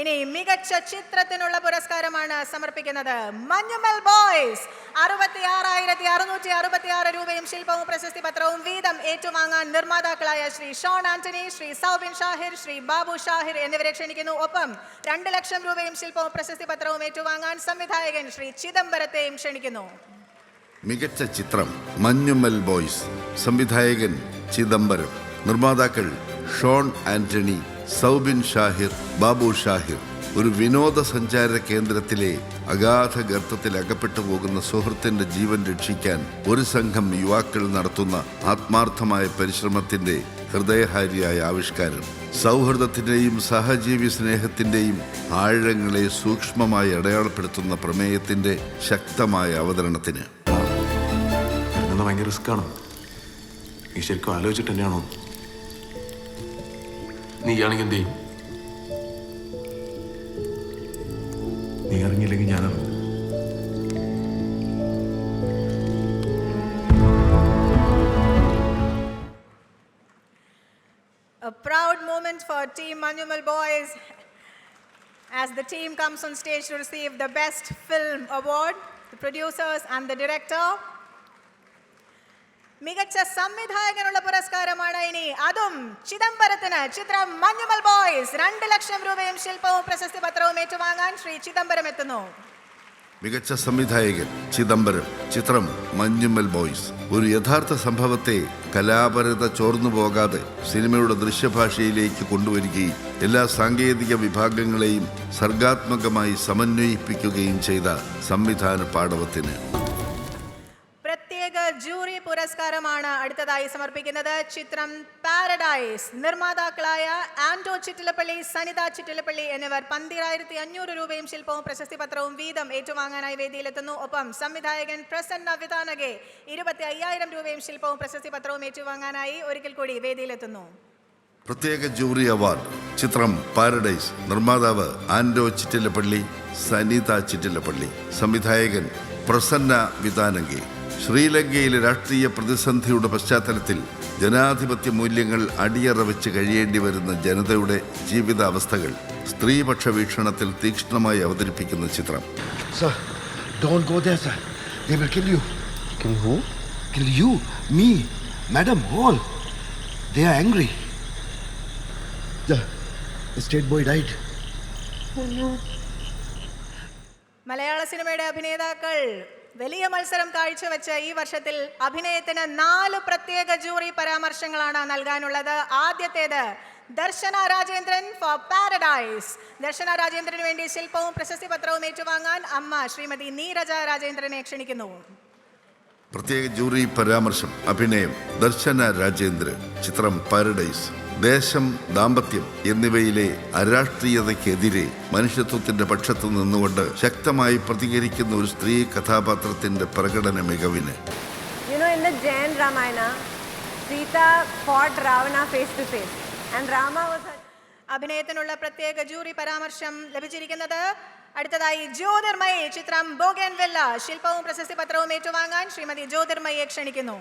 [SPEAKER 1] ഇനി മികച്ച ചിത്രത്തിനുള്ള പുരസ്കാരമാണ് സമർപ്പിക്കുന്നത്. മഞ്ഞുമൽ ബോയ്സ് 66,666 രൂപയും ശില്പവും പ്രശസ്തി പത്രവും വീതം ഏറ്റുവാങ്ങാൻ നിർമ്മാതാക്കളായ ശ്രീ ഷോൺ ആന്റണി, ശ്രീ സൗബിൻ ഷാഹിർ, ശ്രീ ബാബു ഷാഹിർ എന്നിവരെ ക്ഷണിക്കുന്നു. ഒപ്പം 2 ലക്ഷം രൂപയും ശില്പവും പ്രശസ്തി പത്രവും ഏറ്റുവാങ്ങാൻ സംവിധായകൻ ശ്രീ ചിദംബരത്തെയും ക്ഷണിക്കുന്നു.
[SPEAKER 2] മികച്ച ചിത്രം മഞ്ഞുമൽ ബോയ്സ്, സംവിധായകൻ ചിദംബരം, നിർമ്മാതാക്കൾ ഷോൺ ആന്റണി, സൗബിൻ ഷാഹിർ, ബാബു ഷാഹിർ. ഒരു വിനോദസഞ്ചാര കേന്ദ്രത്തിലെ അഗാധ ഗർത്തത്തിൽ അകപ്പെട്ടു പോകുന്ന സുഹൃത്തിന്റെ ജീവൻ രക്ഷിക്കാൻ ഒരു സംഘം യുവാക്കൾ നടത്തുന്ന ആത്മാർത്ഥമായ പരിശ്രമത്തിന്റെ ഹൃദയഹാരിയായ ആവിഷ്കാരം. സൗഹൃദത്തിന്റെയും സഹജീവി സ്നേഹത്തിന്റെയും ആഴങ്ങളെ സൂക്ഷ്മമായി അടയാളപ്പെടുത്തുന്ന പ്രമേയത്തിന്റെ ശക്തമായ അവതരണത്തിന്
[SPEAKER 8] ഭയങ്കര റിസ്ക്കാണ്. നീ ശരിക്കും ആലോചിച്ചിട്ട് തന്നെയാണോ? നീയാണെങ്കിൽ എന്ത് ചെയ്യും? നീ ഇറങ്ങിയില്ലെങ്കിൽ ഞാനിറങ്ങും.
[SPEAKER 1] A proud moment for Team Manjumal Boys as the team comes on stage to receive the Best Film Award, the producers and the director. മികച്ച സംവിധായകനുള്ള പുരസ്കാരമാണ് ഇനി, അതും ചിദംബരത്തിന്. ചിത്രം മഞ്ഞുമൽ ബോയ്സ്. 2 ലക്ഷം രൂപയും ശില്പവും പ്രശസ്തി പത്രവും ഏറ്റുവാങ്ങാൻ ശ്രീ ചിദംബരം എത്തുന്നു.
[SPEAKER 2] മികച്ച സംവിധായകൻ ചിദംബരം. ചിത്രം മഞ്ഞുമൽ ബോയ്സ്. ഒരു യഥാർത്ഥ സംഭവത്തെ കലാപരത ചോർന്നു പോകാതെ സിനിമയുടെ ദൃശ്യഭാഷയിലേക്ക് കൊണ്ടുവരികയും എല്ലാ സാങ്കേതിക വിഭാഗങ്ങളെയും സർഗാത്മകമായി സമന്വയിപ്പിക്കുകയും ചെയ്ത സംവിധാന പാടവത്തിന്
[SPEAKER 1] പ്രത്യേക ജൂറി പുരസ്കാരമാണ് അടുത്തതായി സമർപ്പിക്കുന്നത്. ചിത്രം പാരഡൈസ്. നിർമ്മാതാക്കളായ ആന്റോ ചിറ്റിലപ്പള്ളി, സനിത ചിറ്റിലപ്പള്ളി എന്നിവർ 12,500 രൂപയും ശില്പവും പ്രശസ്തി പത്രവും വീതം ഏറ്റുവാങ്ങാനായി വേദിയിലെത്തുന്നു. ഒപ്പം സംവിധായകൻ പ്രസന്ന വിതാനകെ 25,000 രൂപയും ശില്പവും പ്രശസ്തി പത്രവും ഏറ്റുവാങ്ങാനായി ഒരിക്കൽ കൂടി വേദിയിലെത്തുന്നു.
[SPEAKER 2] പ്രത്യേക ജൂറി അവാർഡ്. ചിത്രം പാരഡൈസ്. നിർമ്മാതാവ് ആന്റോ ചിറ്റിലപ്പള്ളി, സനിത ചിറ്റിലപ്പള്ളി. സംവിധായകൻ പ്രസന്ന വിതാനകെ. ശ്രീലങ്കയിലെ രാഷ്ട്രീയ പ്രതിസന്ധിയുടെ പശ്ചാത്തലത്തിൽ ജനാധിപത്യ മൂല്യങ്ങൾ അടിയറ വെച്ച് കഴിയേണ്ടി വരുന്ന ജനതയുടെ ജീവിതാവസ്ഥകൾ സ്ത്രീപക്ഷ വീക്ഷണത്തിൽ തീക്ഷ്ണമായി അവതരിപ്പിക്കുന്ന ചിത്രം.
[SPEAKER 7] Sir, don't go there, sir. They will kill you. Kill who? Kill you, me, madam, all. They are angry. The state boy died.
[SPEAKER 1] മലയാള സിനിമയുടെ അഭിനേതാക്കൾ വലിയ മത്സരം കാഴ്ചവെച്ച ഈ വർഷത്തിൽ അഭിനയത്തിന് 4 പ്രത്യേക ജൂറി പരാമർശങ്ങളാണ് നൽകാനുള്ളത്. ആദ്യത്തേത് ദർശന രാജേന്ദ്രൻ ഫോർ പാരഡൈസ്. ദർശന രാജേന്ദ്രന് വേണ്ടി ശില്പവും പ്രശസ്തി പത്രവും ഏറ്റുവാങ്ങാൻ അമ്മ ശ്രീമതി നീരജ രാജേന്ദ്രനെ ക്ഷണിക്കുന്നു.
[SPEAKER 2] പ്രത്യേക ജൂറി പരാമർശം. അഭിനയം ദർശന രാജേന്ദ്രൻ. ചിത്രം പാരഡൈസ്. ദേശം, ദാമ്പത്യം എന്നിവയിലെ അരാഷ്ട്രീയതയ്ക്കെതിരെ മനുഷ്യത്വത്തിന്റെ പക്ഷത്തു നിന്നുകൊണ്ട് ശക്തമായി പ്രതികരിക്കുന്ന ഒരു സ്ത്രീ കഥാപാത്രത്തിന്റെ പ്രകടന മികവിന്.
[SPEAKER 12] You know, in the Jain Ramayana, Sita fought Ravana face to face, and Rama was her...
[SPEAKER 1] അഭിനയത്തിനുള്ള പ്രത്യേക ജൂറി പരാമർശം ലഭിച്ചിരിക്കുന്നത് അടുത്തതായി ജ്യോതിർമയി. ചിത്രം ബോഗൻവില്ല. ശില്പവും പ്രശസ്തി പത്രവും ഏറ്റുവാങ്ങാൻ ശ്രീമതി ജ്യോതിർമയിയെ ക്ഷണിക്കുന്നു.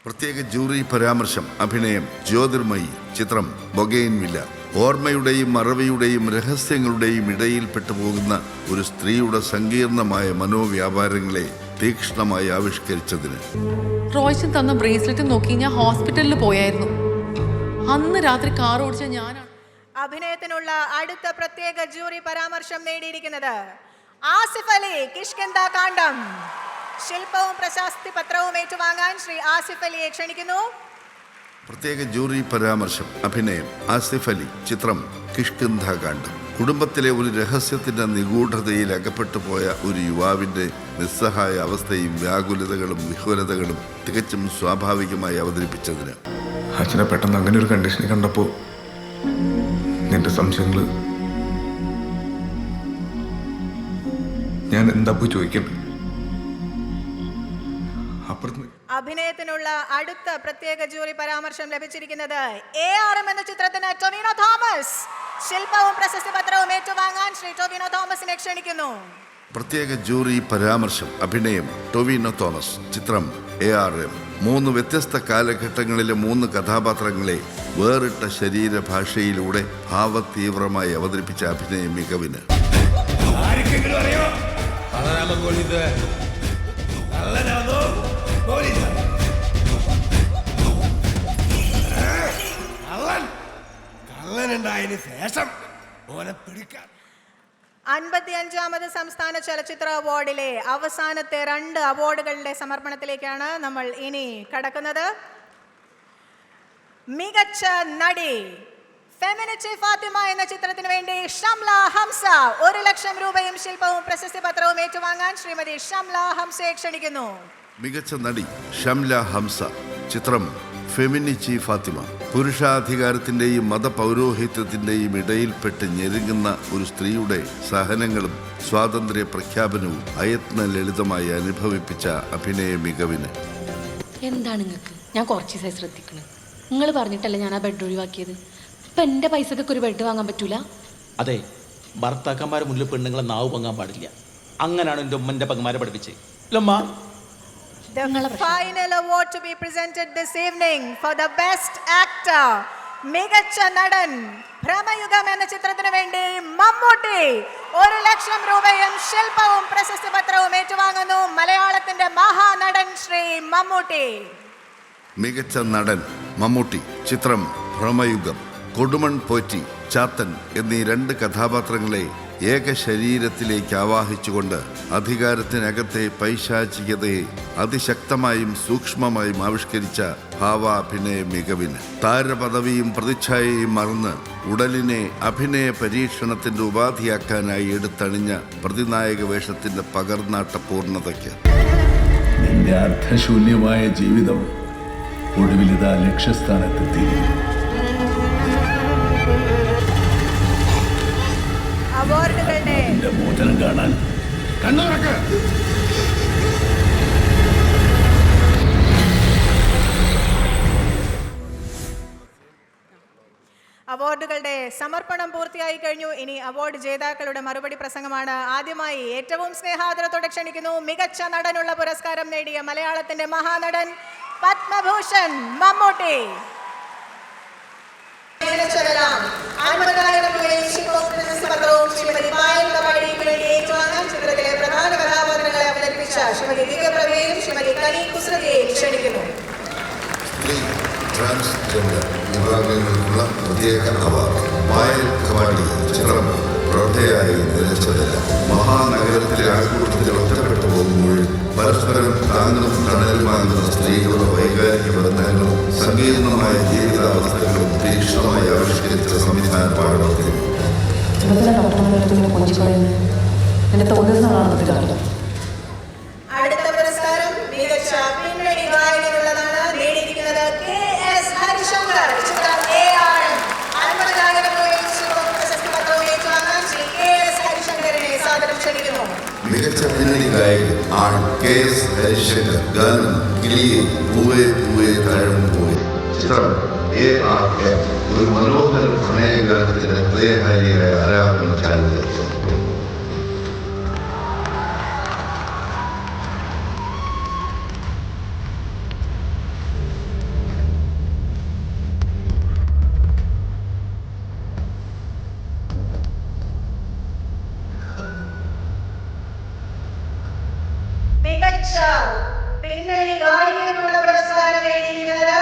[SPEAKER 2] പ്രത്യേക ജൂറി പരാമർശം. അഭിനയം ജ്യോതിർമയി. ചിത്രം ബൊഗെയിൻവില്ല. ഓർമ്മയുടെയും മറവിയുടെയും രഹസ്യങ്ങളുടെയും ഇടയിൽ പെട്ടുപോകുന്ന ഒരു സ്ത്രീയുടെ സങ്കീർണമായ മനോവ്യാപാരങ്ങളെ തീക്ഷ്ണമായി ആവിഷ്കരിച്ചതിന്.
[SPEAKER 10] റോയ്ച്ചൻ തന്ന ബ്രേസ്ലെറ്റ് നോക്കി ഞാൻ ഹോസ്പിറ്റലിൽ പോയായിരുന്നു. അന്ന് രാത്രി കാർ ഓടിച്ച ഞാനാണ്.
[SPEAKER 1] അഭിനയത്തിനുള്ള അടുത്ത പ്രത്യേക ജൂറി പരാമർശം നേടിയിരിക്കുന്നത് ആസിഫ് അലി. കിഷ്കിന്ദ കാണ്ഡം. ശില്പവും പ്രശസ്തി പത്രവും ഏറ്റുവാങ്ങാൻ ശ്രീ ആസിഫ് അലിയെ ക്ഷണിക്കുന്നു.
[SPEAKER 2] പ്രത്യേക ജൂറി പരാമർശം. അഭിനയം ആസിഫ് അലി. ചിത്രം കിഷ്കിന്ദ കാണ്ഡം. കുടുംബത്തിലെ ഒരു രഹസ്യത്തിന്റെ നിഗൂഢതയിൽ അകപ്പെട്ടു പോയ ഒരു യുവാവിന്റെ നിസ്സഹായ അവസ്ഥയും വ്യാകുലതകളും വിഹ്വലതകളും തികച്ചും സ്വാഭാവികമായി അവതരിപ്പിച്ചതിന്.
[SPEAKER 8] അച്ഛനെ പെട്ടെന്ന് അങ്ങനെ ഒരു കണ്ടീഷനിൽ കണ്ടപ്പോ നിന്റെ സംശയങ്ങള് ഞാൻ എന്താ പോയി ചോദിക്കണ്ടേ?
[SPEAKER 1] അഭിനയത്തിനുള്ള അടുത്ത പ്രത്യേക ജൂറി പരാമർശം ലഭിച്ചിരിക്കുന്നത് ARM എന്ന ചിത്രത്തിന് ടൊവിനോ തോമസ്. ശില്പവും പ്രശസ്തി പത്രവും ഏറ്റുവാങ്ങാൻ ശ്രീ ടൊവിനോ തോമസിനെ ക്ഷണിക്കുന്നു.
[SPEAKER 2] പ്രത്യേക ജൂറി പരാമർശം. അഭിനയം ടൊവിനോ തോമസ്. ചിത്രം ARM. 3 വ്യത്യസ്ത കാലഘട്ടങ്ങളിലെ 3 കഥാപാത്രങ്ങളെ വേറിട്ട ശരീരഭാഷയിലൂടെ ഭാവതീവ്രമായി അവതരിപ്പിച്ച അഭിനയ മികവിന്
[SPEAKER 7] ശേഷം ഓനെ പിടിക്കാൻ
[SPEAKER 1] 55ാമത് സംസ്ഥാന ചലച്ചിത്ര അവാർഡിലെ അവസാനത്തെ 2 അവാർഡുകളുടെ സമർപ്പണത്തിലേക്കാണ് നമ്മൾ ഇനി കടക്കുന്നത്. മികച്ച നടി ഫെമിനിറ്റി ഫാത്തിമ എന്ന ചിത്രത്തിന് വേണ്ടി ഷംല ഹംസ 1 ലക്ഷം രൂപയും ശില്പവും പ്രശസ്തി പത്രവും ഏറ്റുവാങ്ങാൻ ശ്രീമതി ഷംല ഹംസയെ ക്ഷണിക്കുന്നു.
[SPEAKER 2] മികച്ച നടി ഷംല ഹംസ. ചിത്രം ഫെമിനിറ്റി ഫാത്തിമ. പുരുഷാധികാരത്തിൻ്റെയും മതപൗരോഹിത്യത്തിൻ്റെയും ഇടയിൽപ്പെട്ട് ഞെരുങ്ങുന്ന ഒരു സ്ത്രീയുടെ സഹനങ്ങളും സ്വാതന്ത്ര്യ പ്രഖ്യാപനവും അയത്ന ലളിതമായി അനുഭവിപ്പിച്ച അഭിനയ മികവിന്.
[SPEAKER 11] എന്താണ് നിങ്ങൾക്ക്? ഞാൻ കുറച്ച് ദിവസമായി ശ്രദ്ധിക്കണം. നിങ്ങൾ പറഞ്ഞിട്ടല്ലേ ഞാൻ ആ ബെഡ് ഒഴിവാക്കിയത്. ഇപ്പം എൻ്റെ പൈസക്കൊക്കെ ഒരു ബെഡ് വാങ്ങാൻ പറ്റൂല.
[SPEAKER 3] അതെ, ഭർത്താക്കന്മാരെ മുന്നിൽ പെണ്ണുങ്ങളെ നാവ് പൊങ്ങാൻ പാടില്ല. അങ്ങനെയാണ് എൻ്റെ ഉമ്മൻ്റെ പങ്ങന്മാരെ പഠിപ്പിച്ചത്. ഇല്ലമ്മ.
[SPEAKER 1] The final award to be presented this evening for the best actor, മികച്ച നടൻ ഭ്രമയുഗം എന്ന ചിത്രത്തിന് വേണ്ടി മമ്മൂട്ടി 1 ലക്ഷം രൂപയും ശില്പവും പ്രശസ്തി പത്രവും ഏറ്റുവാങ്ങുന്നു. മലയാളത്തിന്റെ മഹാനടൻ ശ്രീ മമ്മൂട്ടി.
[SPEAKER 2] മികച്ച നടൻ മമ്മൂട്ടി. ചിത്രം ഭ്രമയുഗം. കൊടുമൺ പോറ്റി, ചാത്തൻ എന്നീ 2 കഥാപാത്രങ്ങളെ ഏക ശരീരത്തിലേക്ക് ആവാഹിച്ചുകൊണ്ട് അധികാരത്തിനകത്തെ പൈശാചികതയെ അതിശക്തമായും സൂക്ഷ്മമായും ആവിഷ്കരിച്ച ഭാവാഭിനയ മികവിന്. താരപദവിയും പ്രതിച്ഛായയും മറന്ന് ഉടലിനെ അഭിനയ പരീക്ഷണത്തിന്റെ ഉപാധിയാക്കാനായി എടുത്തണിഞ്ഞ പ്രതിനായക വേഷത്തിന്റെ പകർന്നാട്ട പൂർണ്ണതയ്ക്ക്.
[SPEAKER 13] നിന്റെ അർത്ഥശൂന്യമായ ജീവിതം ഒടുവിലിതാ ലക്ഷ്യസ്ഥാനത്തെത്തി.
[SPEAKER 1] അവാർഡുകളുടെ
[SPEAKER 13] മോചനം കാണാൻ കണ്ണുറക്ക്.
[SPEAKER 1] അവാർഡുകളുടെ സമർപ്പണം പൂർത്തിയായി കഴിഞ്ഞു. ഇനി അവാർഡ് ജേതാക്കളുടെ മറുപടി പ്രസംഗമാണ്. ആദ്യമായി ഏറ്റവും സ്നേഹാദരത്തോടെ ക്ഷണിക്കുന്നു മികച്ച നടനുള്ള പുരസ്കാരം നേടിയ മലയാളത്തിന്റെ മഹാനടൻ പത്മഭൂഷൺ മമ്മൂട്ടി. ചിത്രത്തിലെ പ്രധാന കഥാപാത്രങ്ങളെ അവതരിപ്പിച്ച ശ്രീമതി ദിവ്യപ്രഭയും ശ്രീമതി കനി കുസൃതിയെയും ക്ഷണിക്കുന്നു.
[SPEAKER 2] ട്രാൻസ്ജെൻഡർ വിഭാഗങ്ങൾക്കുള്ള പ്രത്യേക അവാർഡ്. മായൽ കവാടി ചിത്രം പ്രൗഢയായി നിലച്ചതല്ല. മഹാനഗരത്തിലെ ആൾക്കൂട്ടത്തിൽ ഒറ്റപ്പെട്ടു പോകുമ്പോഴും പരസ്പരം താങ്ങും തണലുമാകുന്ന സ്ത്രീകളുടെ വൈകാരിക ബന്ധങ്ങളും സങ്കീർണമായ ജീവിതാവസ്ഥകളും തീക്ഷ്ണമായി ആവിഷ്കരിച്ച സംവിധാന പാഠത്തിൽ
[SPEAKER 1] അടുത്ത പുരസ്കാരം മികച്ച പിന്നണി ഗായകനുള്ളതാണ്. നേടിയിരിക്കുന്നത് KS ഹരിശങ്കർ. ചിത്രം ARM. 50,000 രൂപയും ശില്പവും പ്രശസ്തി പത്രവും ഏറ്റുവാങ്ങാൻ ശ്രീ KS ഹരിശങ്കറിനെ സാദരം ക്ഷണിക്കുന്നു.
[SPEAKER 2] മികച്ച പിന്നണി ഗായകൻ ആൺ KS ഹരിശങ്കർ. ഗാനം കിളിയെ പൂവേ പൂവേ താഴം പൂവേ. ചിത്രം ARM. ഒരു മനോഹര പ്രണയഗാനത്തിന്റെ ഹൃദയഹാരിയായ ആരാധന ചാനൽ.
[SPEAKER 1] മികച്ച പിന്നണി ഗായകനുള്ള പുരസ്കാരം നേടിയിരിക്കുന്നത്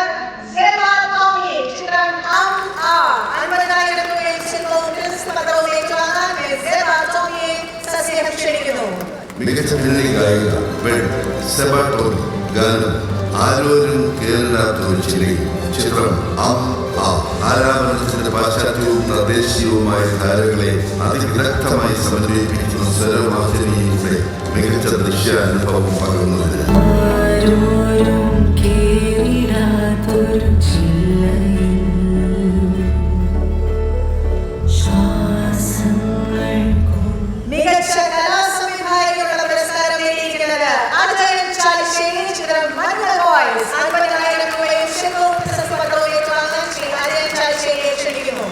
[SPEAKER 1] സെബ ടോമി. ചിത്രം 50,000 രൂപയും ശില്പവും പ്രശസ്തി പത്രവും ഏറ്റുവാങ്ങാൻ സെബ ടോമിയെ സസ്നേഹം ക്ഷണിക്കുന്നു.
[SPEAKER 2] മികച്ച പിന്നണി ഗായിക പെൺ സെബ ടോമി. ഗാനം ആരോരും കേരളാത്ത ഒരു ചിലയും. ചിത്രം ആലാപനത്തിന്റെ പാശ്ചാത്യവും തദ്ദേശീയവുമായ ധാരകളെ അതിവിദഗ്ധമായി സമന്വയിപ്പിക്കുന്ന സ്വരമാധുരിയിലൂടെ മികച്ച ദൃശ്യാനുഭവം പകർന്നതിന്.
[SPEAKER 1] മികച്ച കലാസംവിധായകനുള്ള പുരസ്കാരം നേടിയിരിക്കുന്നത് അജയൻ ചാലിശ്ശേരി. ചിത്രം മഞ്ഞ ബോയ്സ്. 50,000 രൂപയും ശില്പവും പ്രശസ്തി പത്രവും ഏറ്റുവാങ്ങാൻ ശ്രീ അജയൻ ചാലിശ്ശേരിയെ ക്ഷണിക്കുന്നു.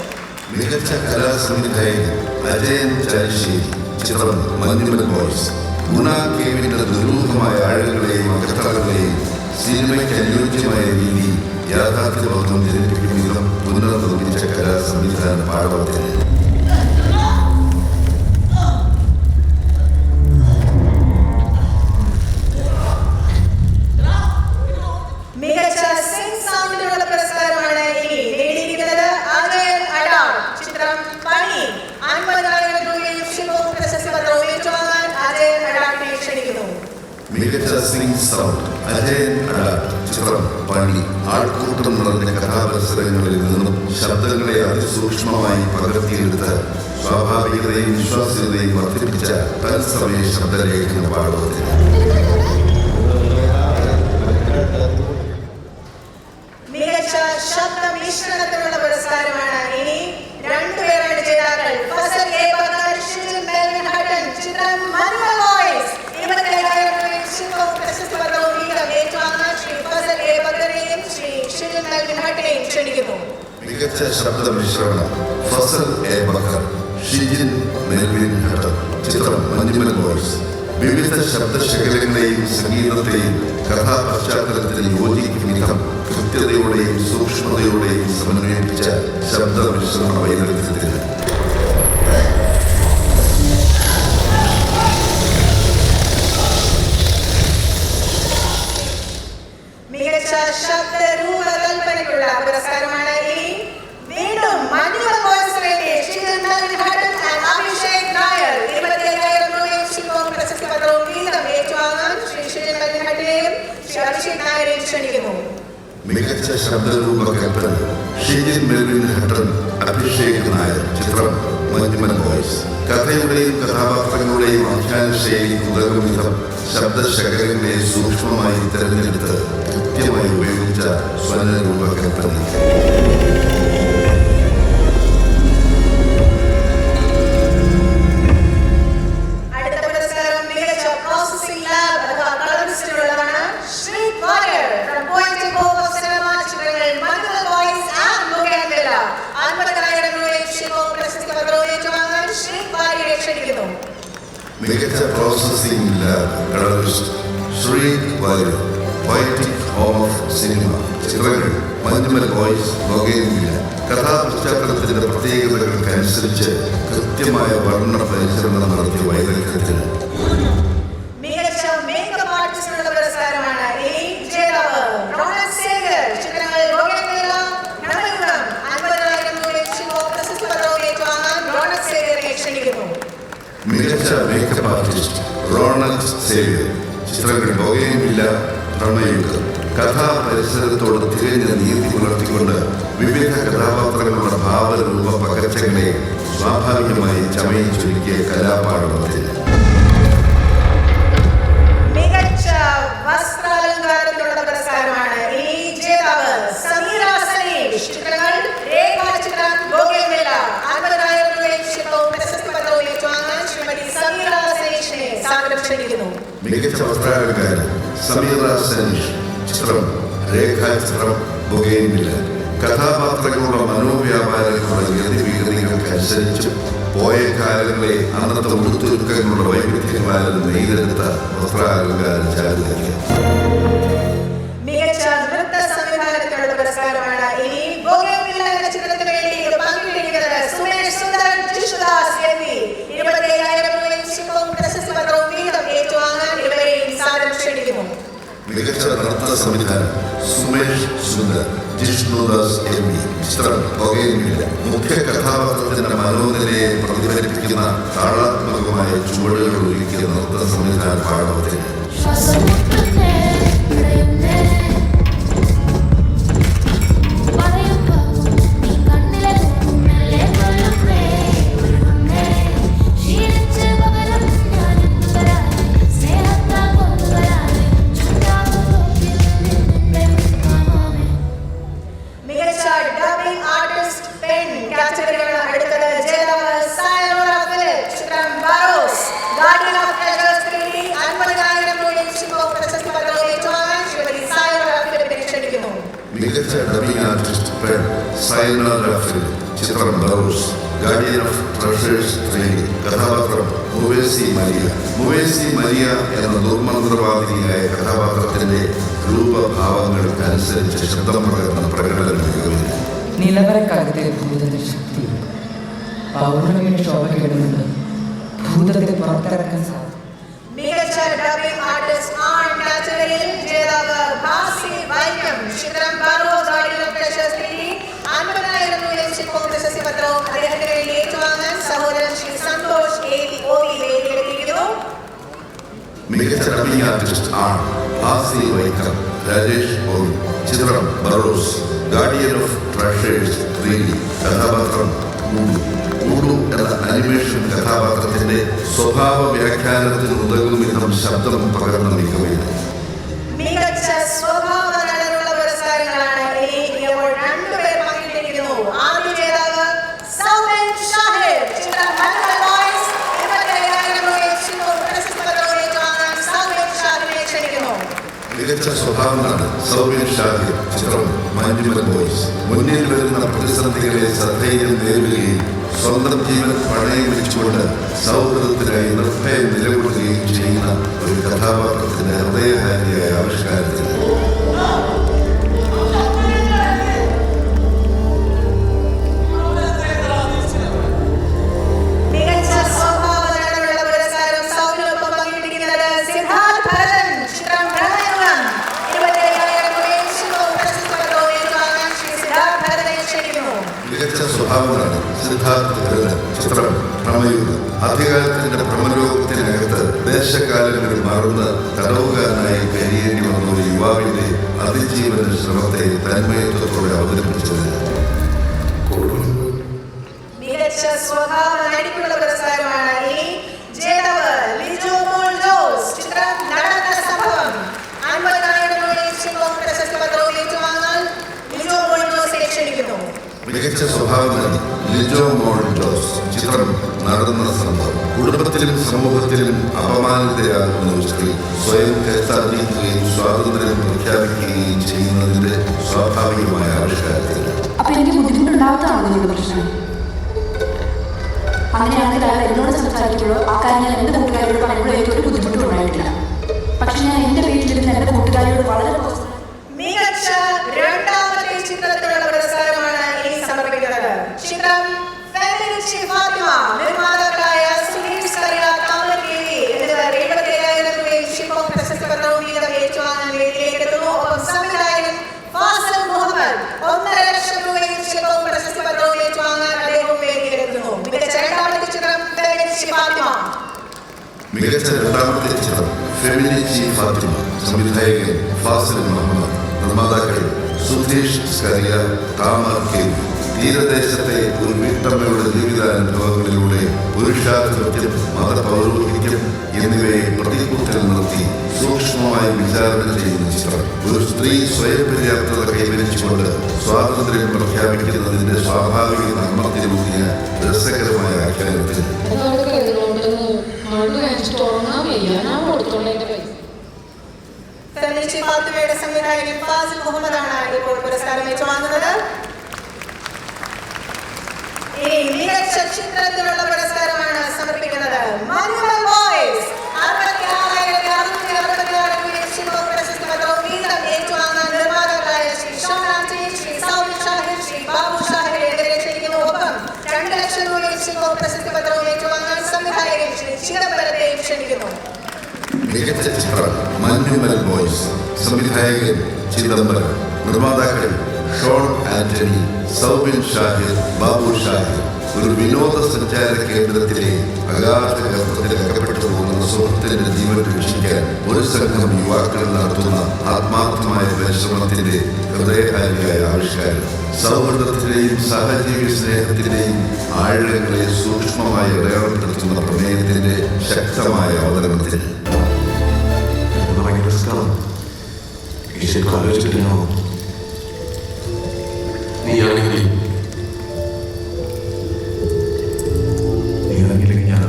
[SPEAKER 2] മികച്ച കലാസംവിധായകൻ അജയൻ ചാലിശ്ശേരി. ചിത്രം മഞ്ഞുമൽ ബോയ്സ്. ഗുണ കേവിന്റെ ദുരൂഹമായ ആഴങ്ങളെയും അകത്തളങ്ങളെയും സിനിമയ്ക്ക് അനുയോജ്യമായ രീതിയിൽ യാഥാർത്ഥ്യബോധം ജനിപ്പിക്കും വിധം പുനർനിർമ്മിച്ച കലാസംവിധാന പാഠവത്തിന്
[SPEAKER 1] മികച്ച സിംഗ് സൗണ്ടിനുള്ള പുരസ്കാരമാണ് ഇനി നേടിയിരിക്കുന്നത്. അജയൻ അഡാർ. ചിത്രം പണി. 50,000 രൂപയും ശില്പവും പ്രശസ്തി പത്രവും ഏറ്റുവാങ്ങാൻ അജയൻ അഡാറിനെ ക്ഷണിക്കുന്നു.
[SPEAKER 2] മികച്ച സിംഗ് സൗണ്ട് അജയൻ അഡാർ. ചിത്രം പണി. ആൾക്കൂട്ടം നിറഞ്ഞ കഥാപരിസരങ്ങളിൽ നിന്നും ശബ്ദങ്ങളെ അതിസൂക്ഷ്മമായി പകർത്തിയെടുത്ത് സ്വാഭാവികതയും വിശ്വാസ്യതയും വർദ്ധിപ്പിച്ച തത്സമയ ശബ്ദലേഖന പാഠവത്തിന്
[SPEAKER 1] മികച്ച ശബ്ദ മിശ്രണത്തിനുള്ള പുരസ്കാരമാണ് ഇനി. രണ്ടുപേരാണ് ജേതാക്കൾ. Fazal A Bakkar, Shijin Melvin Hutton. ചിത്രം മഞ്ഞുമൽ ബോയ്സ്. 25,000 രൂപയും ശില്പവും പ്രശസ്തി പത്രവും വീതം ഏറ്റുവാങ്ങാൻ ശ്രീ ഫസൽ എ ബക്കറെയും ശ്രീ ഷിജിൻ മെൽവിൻ ഹട്ടനെയും ക്ഷണിക്കുന്നു.
[SPEAKER 2] മികച്ച ശബ്ദ മിശ്രണം Fazal A Bakkar, Shijin Melvin Hutton. ചിത്രം മഞ്ഞുമൽ ബോയ്സ്. വിവിധ ശബ്ദശകലങ്ങളെയും സംഗീതത്തെയും കഥാപശ്ചാത്തലത്തിൽ യോജിക്കും വിധം കൃത്യതയോടെയും സൂക്ഷ്മതയോടെയും സമന്വയിപ്പിച്ച ശബ്ദ മിശ്രണ വൈദഗ്ധ്യത്തിന്
[SPEAKER 1] മികച്ച ശബ്ദ രൂപകൽപ്പനയ്ക്കുള്ള പുരസ്കാരമാണ് ഇനി. വീണ്ടും മഞ്ഞുമൽ ബോയ്സിന് വേണ്ടി Shijin Melvin Hutton and Abhishek Nair. 25,000 രൂപയും ശില്പവും പ്രശസ്തി പത്രവും വീതം ഏറ്റുവാങ്ങാൻ ശ്രീ ഷിജിൻ മെൽവിൻ ഹട്ടനെയും ശ്രീ അഭിഷേക് നായരെയും ക്ഷണിക്കുന്നു.
[SPEAKER 2] മികച്ച ശബ്ദരൂപകൽപ്പന ഷിജിൻ മെൽവിൻ ഹട്ടൻ, അഭിഷേക് നായർ. ചിത്രം മഞ്ഞുമൽ ബോയ്സ്. കഥയുടെയും കഥാപാത്രങ്ങളുടെയും ആഖ്യാന ശൈലി ഉതകും വിധം ശബ്ദശകലങ്ങളെ സൂക്ഷ്മമായി തിരഞ്ഞെടുത്ത് കൃത്യമായി ഉപയോഗിച്ച സ്വനരൂപകൽപ്പന.
[SPEAKER 1] അടുത്ത പുരസ്കാരം മികച്ച പ്രോസസിംഗ് ലാബ് അഥവാ കളറിസ്റ്റിനുള്ളതാണ്. Shri Warrier from Poetic Hope of Cinema. ചിത്രങ്ങൾ മഞ്ഞുമൽ ബോയ്സ് ആൻഡ് ബൊഗേൻവില്ല. 50,000 രൂപയും ശില്പവും പ്രശസ്തി പത്രവും ഏറ്റുവാങ്ങാൻ ശ്രീ വാര്യരെ ക്ഷണിക്കുന്നു.
[SPEAKER 2] മികച്ച processing lab colourist Shri Warrier. Poetic of Cinema. ചിത്രങ്ങൾ മഞ്ഞുമൽ ബോയ്സ്, ബൊഗേൻവില്ല. കഥാപശ്ചാത്തലത്തിന്റെ പ്രത്യേകതകൾക്കനുസരിച്ച് കൃത്യമായ വർണ്ണ പരിചരണം നടത്തിയ വൈദഗ്ധ്യത്തിന്
[SPEAKER 1] മികച്ച മേക്കപ്പ് ആർട്ടിസ്റ്റിനുള്ള പുരസ്കാരമാണ് ഇനി. ജേതാവ് റോണൽഡ് സേവ്യർ. ചിത്രങ്ങൾ ബൊഗേൻവില്ല, നവയുഗം. 50,000 രൂപയും ശില്പവും പ്രശസ്തി പത്രവും ഏറ്റുവാങ്ങാൻ റോണൽഡ് സേവ്യറെ ക്ഷണിക്കുന്നു.
[SPEAKER 2] മികച്ച മേക്കപ്പ് ആർട്ടിസ്റ്റ് റോണൽഡ് സേവ്യർ. ചിത്രങ്ങൾ ബൊഗേൻവില്ല, പ്രണയുഗം. കഥാപരിസരത്തോട് തികഞ്ഞ നീതി പുലർത്തിക്കൊണ്ട് വിവിധ കഥാപാത്രങ്ങളുടെ ഭാവരൂപ പകർച്ചകളെ സ്വാഭാവികമായി ചമയിച്ചൊരുക്കിയ കലാപാഠവത്തിന്
[SPEAKER 1] മികച്ച വസ്ത്രാലങ്കാരത്തിനുള്ള പുരസ്കാരമാണ് ഇനി. ജേതാവ് സമീറ സനീഷ്. ചിത്രങ്ങൾ രേഖാചിത്രം ബൊഗേൻവില്ല. 50,000 രൂപയും ശില്പവും പ്രശസ്തി പത്രവും ഏറ്റുവാങ്ങാൻ ശ്രീമതി സമീറ സനീഷിനെ സാദരം ക്ഷണിക്കുന്നു.
[SPEAKER 2] മികച്ച വസ്ത്രാലങ്കാരൻ സമീറ സനീഷ്. ചിത്രം രേഖാചിത്രം ബൊഗേൻവില്ല. കഥാപാത്രങ്ങളുടെ മനോവ്യാപാരങ്ങളുടെ ഗതിവിഗതികൾക്കനുസരിച്ചും പോയ കാലങ്ങളെ അന്നത്തെ ഉടുത്തൊരുക്കങ്ങളുടെ വൈവിധ്യങ്ങളാലും നെയ്തെടുത്ത വസ്ത്രാലങ്കാര ചാരുതയ്ക്ക്
[SPEAKER 1] മികച്ച നൃത്ത സംവിധാനത്തിനുള്ള പുരസ്കാരമാണ് ഇനി. ബൊഗേൻവില്ല എന്ന ചിത്രത്തിന് വേണ്ടി ഇത് പങ്കിട്ടിരിക്കുന്നത് സുമേഷ് സുന്ദർ, ജിഷ്ദാസ് എന്നീ. 25,000 രൂപയും ശില്പവും പ്രശസ്തി പത്രവും വീതം ഏറ്റുവാങ്ങാൻ ഇവരെയും സാദരം ക്ഷണിക്കുന്നു.
[SPEAKER 2] മികച്ച നൃത്ത സംവിധാനം സുമേഷ് സുന്ദർ, ജിഷ്ണുദാസ് എന്നീ. ചിത്രം ബൊഗേൻവില്ല. മുഖ്യ കഥാപാത്രത്തിന്റെ മനോനിലയെ പ്രതിഫലിപ്പിക്കുന്ന താളാത്മകമായ ചുവടുകൾ ഒരുക്കിയ നൃത്ത സംവിധാന പാഠവത്തിന്
[SPEAKER 1] മികച്ച ഡബിംഗ് ആർട്ടിസ്റ്റ് പെൻ കാറ്റഗറിയാണ് അടുത്തത്. ജേതാവ് സയനോറ ഫിലിപ്പ്. ചിത്രം Barroz, guardian of treasures 3D. 50,000 രൂപയും ശില്പവും പ്രശസ്തി പത്രവും ഏറ്റുവാങ്ങാൻ ശ്രീമതി സയനോറ ഫിലിപ്പിനെ ക്ഷണിക്കുന്നു.
[SPEAKER 2] മികച്ച dubbing artist pen Sayanora Philip. ചിത്രം ബറോസ്, ഗാർഡിയൻ ഓഫ് ട്രഷേഴ്സ് 3 കഥാപാത്രം മുവേസി മരിയ. മുവേസി മരിയ എന്ന ദുർമന്ത്രവാദിനിയായ കഥാപാത്രത്തിന്റെ രൂപഭാവങ്ങൾക്കനുസരിച്ച് ശബ്ദം പകർന്ന പ്രകടന മികവിന്
[SPEAKER 14] നിലവറക്കകത്തെ ഭൂതത്തിന്റെ ശക്തി പൗർണമിയുടെ ശോഭ കേടുന്നുണ്ട്. ഭൂതത്തെ പുറത്തിറക്കാൻ സാധിക്കും.
[SPEAKER 1] മികച്ച ഡബിംഗ് ആർട്ടിസ്റ്റ് ആൺ കാറ്റഗറിയിൽ ജേതാവ് ഭാസി വൈക്കം. ചിത്രം ബറോസ് ഗാർഡിയൻ ഓഫ് ട്രഷേഴ്സ് 3 50,000 രൂപയും ശില്പവും പ്രശസ്തി പത്രവും അദ്ദേഹത്തിന് വേണ്ടി ഏറ്റുവാങ്ങാൻ സഹോദരൻ ശ്രീ സന്തോഷ് OV വേദിയിലെത്തിയിരിക്കുന്നു.
[SPEAKER 2] മികച്ച ഡബിംഗ് ആർട്ടിസ്റ്റ് ആൺ ഭാസി വൈക്കം രാജേഷ് ഓവി. ചിത്രം ബറോസ് ഗാർഡിയൻ ഓഫ് ട്രഷേഴ്സ് 3 കഥാപാത്രം ഊഡു എന്ന അനിമേഷൻ കഥാപാത്രത്തിന്റെ സ്വഭാവ വ്യാഖ്യാനത്തിന് ഉതകും വിധം ശബ്ദം പകർന്ന മികവിന്
[SPEAKER 1] മികച്ച സ്വഭാവ നടനുള്ള പുരസ്കാരങ്ങളാണ് ഈ അവാർഡ് 2 പേർ പങ്കിട്ടിരിക്കുന്നു. ആദ്യ ജേതാവ് സൗബിൻ ഷാഹിർ. ചിത്രം മഞ്ഞുമൽ ബോയ്സ് 25,000 രൂപയും ശില്പവും പ്രശസ്തി പത്രവും ഏറ്റുവാങ്ങാൻ സൗബിൻ ഷാഹിറിനെ ക്ഷണിക്കുന്നു.
[SPEAKER 2] മികച്ച സ്വഭാവമാണ് സൗബിൻ ഷാഹിർ. ചിത്രം മഞ്ഞുമൽ ബോയ്സ് മുന്നിൽ വരുന്ന പ്രതിസന്ധികളെ സധൈര്യം നേരിടുകയും സ്വന്തം ജീവൻ പണയം വെച്ചുകൊണ്ട് സൗഹൃദത്തിനായി നിർഭയം നിലകൊള്ളുകയും ചെയ്യുന്ന ഒരു കഥാപാത്രത്തിന്റെ ഹൃദയഹാരിയായ ആവിഷ്കാരത്തിന്
[SPEAKER 1] മികച്ച സ്വഭാവ നടനുള്ള പുരസ്കാരം സൗബിനൊപ്പം പങ്കിട്ടിരിക്കുന്നത് സിദ്ധാർത്ഥ് ഭരതൻ. ചിത്രം പ്രണയയുഗം 25,000 രൂപയും ശില്പവും പ്രശസ്തി പത്രവും ഏറ്റുവാങ്ങാൻ ശ്രീ സിദ്ധാർത്ഥ് ഭരതനെ ക്ഷണിക്കുന്നു.
[SPEAKER 2] മികച്ച സ്വഭാവമാണ് സിദ്ധാർത്ഥ് ഭരതൻ. ചിത്രം ഭ്രമയുഗം ആദ്യകാലത്തിന്റെ ഭ്രമലോകത്തിനകത്ത് ദേശകാലങ്ങളിൽ മറന്ന് തടവുകാരനായി കഴിയേണ്ടി വന്ന ഒരു യുവാവിന്റെ അതിജീവന ശ്രമത്തെ തന്മയത്വത്തോടെ അവതരിപ്പിച്ചത്
[SPEAKER 1] മികച്ച സ്വഭാവ നടിക്കുള്ള പുരസ്കാരമാണ് ഇനി ജേതാവ് ലിജോ മോൾ ജോസ്. ചിത്രം നടന്ന സംഭവം 50,000 രൂപയും ശില്പവും പ്രശസ്തി പത്രവും ഏറ്റുവാങ്ങാൻ ലിജോ മോൾ ജോസിനെ ക്ഷണിക്കുന്നു.
[SPEAKER 2] മികച്ച സ്വഭാവമാണ് ലിജോ മോൾ ജോസ്. ചിത്രം നടന്ന സംഭവം കുടുംബത്തിലും സമൂഹത്തിലും അപമാനിതയാകുന്ന ഒരു സ്ത്രീ സ്വയം കരുത്താർജിക്കുകയും സ്വാതന്ത്ര്യം പ്രഖ്യാപിക്കുകയും ചെയ്യുന്നതിന്റെ സ്വാഭാവികമായ ആവിഷ്കാരത്തിൽ
[SPEAKER 4] അപ്പൊ എനിക്ക് ബുദ്ധിമുട്ടുണ്ടാവാത്തതാണോ നിങ്ങളുടെ പ്രശ്നം? അങ്ങനെയാണെങ്കിൽ അയാൾ എന്നോട് സംസാരിക്കുമ്പോഴോ ആ കാര്യം ഞാൻ എൻ്റെ കൂട്ടുകാരോട് പറയുമ്പോഴോ എനിക്ക് ഒരു ബുദ്ധിമുട്ടും ഉണ്ടായിട്ടില്ല. പക്ഷെ ഞാൻ എൻ്റെ വീട്ടിലിരുന്ന് എൻ്റെ കൂട്ടുകാരിയോട് വളരെ
[SPEAKER 1] മികച്ച രണ്ടാമത്തെ ചിത്രത്തിനുള്ള പുരസ്കാരമാണ് ഇനി സമർപ്പിക്കുന്നത്. ചിത്രം ഫെമിനിച്ചി ഫാത്തിമ. നിർമ്മാതാക്കളായ സുധീഷ് കറിയ, കമൽ KV എന്നിവർ 75,000 രൂപയും ശില്പവും പ്രശസ്തി പത്രവും വീതം ഏറ്റുവാങ്ങാൻ വേദിയിലേക്ക് എത്തുന്നു. ഒപ്പം സംവിധായകൻ ഫാസൽ മുഹമ്മദ് 1,50,000 രൂപയും ശില്പവും പ്രശസ്തി പത്രവും ഏറ്റുവാങ്ങാൻ അദ്ദേഹവും വേദിയിലെത്തുന്നു. മികച്ച രണ്ടാമത്തെ ചിത്രം ഫെമിനിച്ചി ഫാത്തിമ.
[SPEAKER 2] മികച്ച രണ്ടാമത്തെ ചിത്രം ഫെമിനിച്ചി ഫാത്തിമ. സംവിധായകൻ ഫാസിൽ മുഹമ്മദ്. നിർമ്മാതാക്കൾ സുധീഷ് സ്കറിയ, കമൽ KV. തീരദേശത്തെ ഒരു വീട്ടമ്മയുടെ ജീവിതാനുഭവങ്ങളിലൂടെ പുരുഷാധിപത്യം, മതപൗരോഹിത്യം എന്നിവയെ പ്രതികൂട്ടിൽ നിർത്തി സൂക്ഷ്മമായി വിചാരണ ചെയ്യുന്ന ചിത്രം. ഒരു സ്ത്രീ സ്വയം പര്യാപ്തത കൈവരിച്ചുകൊണ്ട് സ്വാതന്ത്ര്യം പ്രഖ്യാപിക്കുന്നതിന്റെ സ്വാഭാവിക നർമ്മത്തിലൂന്നിയ രസകരമായ ആഖ്യാനത്തിന്
[SPEAKER 1] ഫെമിനിച്ചി ഫാത്തിമയുടെ സംവിധായകൻ ഫാസിൽ മുഹമ്മദാണ് ഇപ്പോൾ പുരസ്കാരം ഏറ്റുവാങ്ങുന്നത്. ഇനി മികച്ച ചിത്രത്തിനുള്ള പുരസ്കാരമാണ് സമർപ്പിക്കുന്നത്. മഞ്ഞുമൽ ബോയ്സ് 66,666 രൂപയും ശില്പവും പ്രശസ്തി പത്രവും വീതം ഏറ്റുവാങ്ങാൻ നിർമ്മാതാക്കളായ ശ്രീ ഷോൺ ആന്റണി, ശ്രീ സൗബിൻ ഷാഹിർ, ശ്രീ ബാബു ഷാഹിർ എന്നിവരെ ക്ഷണിക്കുന്നു. ഒപ്പം 2,00,000 രൂപയും ശില്പവും പ്രശസ്തി പത്രവും ഏറ്റുവാങ്ങാൻ സംവിധായകൻ ശ്രീ ചിദംബരത്തെയും ക്ഷണിക്കുന്നു.
[SPEAKER 2] മികച്ച ചിത്രം മഞ്ഞുമൽ ബോയ്സ്. സംവിധായകൻ ചിദംബരം. നിർമ്മാതാക്കൾ ഷോൺ ആന്റണി, സൗബിൻ ഷാഹിർ, ബാബു ഷാഹിർ. ഒരു വിനോദസഞ്ചാര കേന്ദ്രത്തിലെ അഗാധ ഗർഭത്തിൽ അകപ്പെട്ടു പോകുന്ന സുഹൃത്തിന്റെ ജീവൻ രക്ഷിക്കാൻ ഒരു സംഘം യുവാക്കൾ നടത്തുന്ന ആത്മാർത്ഥമായ പരിശ്രമത്തിന്റെ ഹൃദയകാരിയായ ആവിഷ്കാരം. സൗഹൃദത്തിന്റെയും സഹജീവി സ്നേഹത്തിന്റെയും ആഴങ്ങളെ സൂക്ഷ്മമായി അടയാളപ്പെടുത്തുന്ന പ്രമേയത്തിന്റെ ശക്തമായ അവതരണത്തിന്
[SPEAKER 13] നീയാണെങ്കിൽ ഞാൻ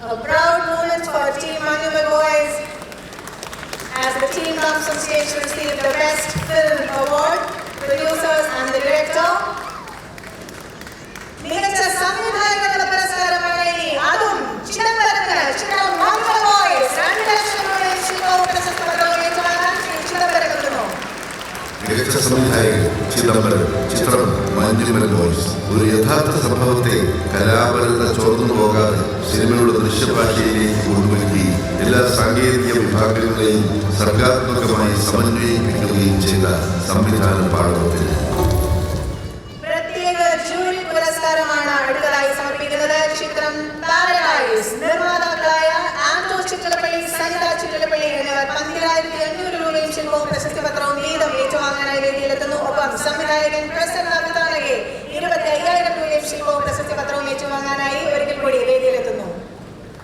[SPEAKER 1] A proud moment for Team Manyumal Boys as the team receive the Best Film Award, producers and the director. മികച്ച സംവിധായകനുള്ള പുരസ്കാരമാണ് ഇനി. അതും ചിദംബരത്തിന് ചിത്രം മംഗള ബോയ്സ് 2 ലക്ഷം രൂപയും ശില്പവും പ്രശസ്തി പത്രവും ഏറ്റുവാങ്ങാൻ ശ്രീ ചിദംബരം എത്തുന്നു.
[SPEAKER 2] മികച്ച സംവിധായകൻ ചിദംബരം, ചിത്രം മഞ്ജുമൽ ബോയ്സ്. ഒരു യഥാർത്ഥ സംഭവത്തെ കലാപരത ചോർന്നു പോകാതെ സിനിമയുടെ ദൃശ്യഭാഷയിലേക്ക് കൊണ്ടുവരികയും എല്ലാ സാങ്കേതിക വിഭാഗങ്ങളെയും സർഗാത്മകമായി സമന്വയിപ്പിക്കുകയും ചെയ്ത സംവിധാന പാഠത്തിൽ
[SPEAKER 1] പ്രത്യേക ജൂറി പുരസ്കാരമാണ് അടുത്തതായി സമർപ്പിക്കുന്നത്. ചിത്രം പാരഡൈസ്. നിർമ്മാതാക്കളായ ആന്റോ ചിറ്റലപ്പള്ളി, സനിത ചിറ്റലപ്പള്ളി എന്നിവർ 12,500 രൂപയും ശില്പവും പ്രശസ്തി പത്രവും വീതം ഏറ്റുവാങ്ങാനായി വേദിയിലെത്തുന്നു. ഒപ്പം സംവിധായകൻ പ്രസന്ന വിതാനകെ 25,000 രൂപയും ശില്പവും പ്രശസ്തി പത്രവും ഏറ്റുവാങ്ങാനായി ഒരിക്കൽ കൂടി വേദിയിലെത്തുന്നു.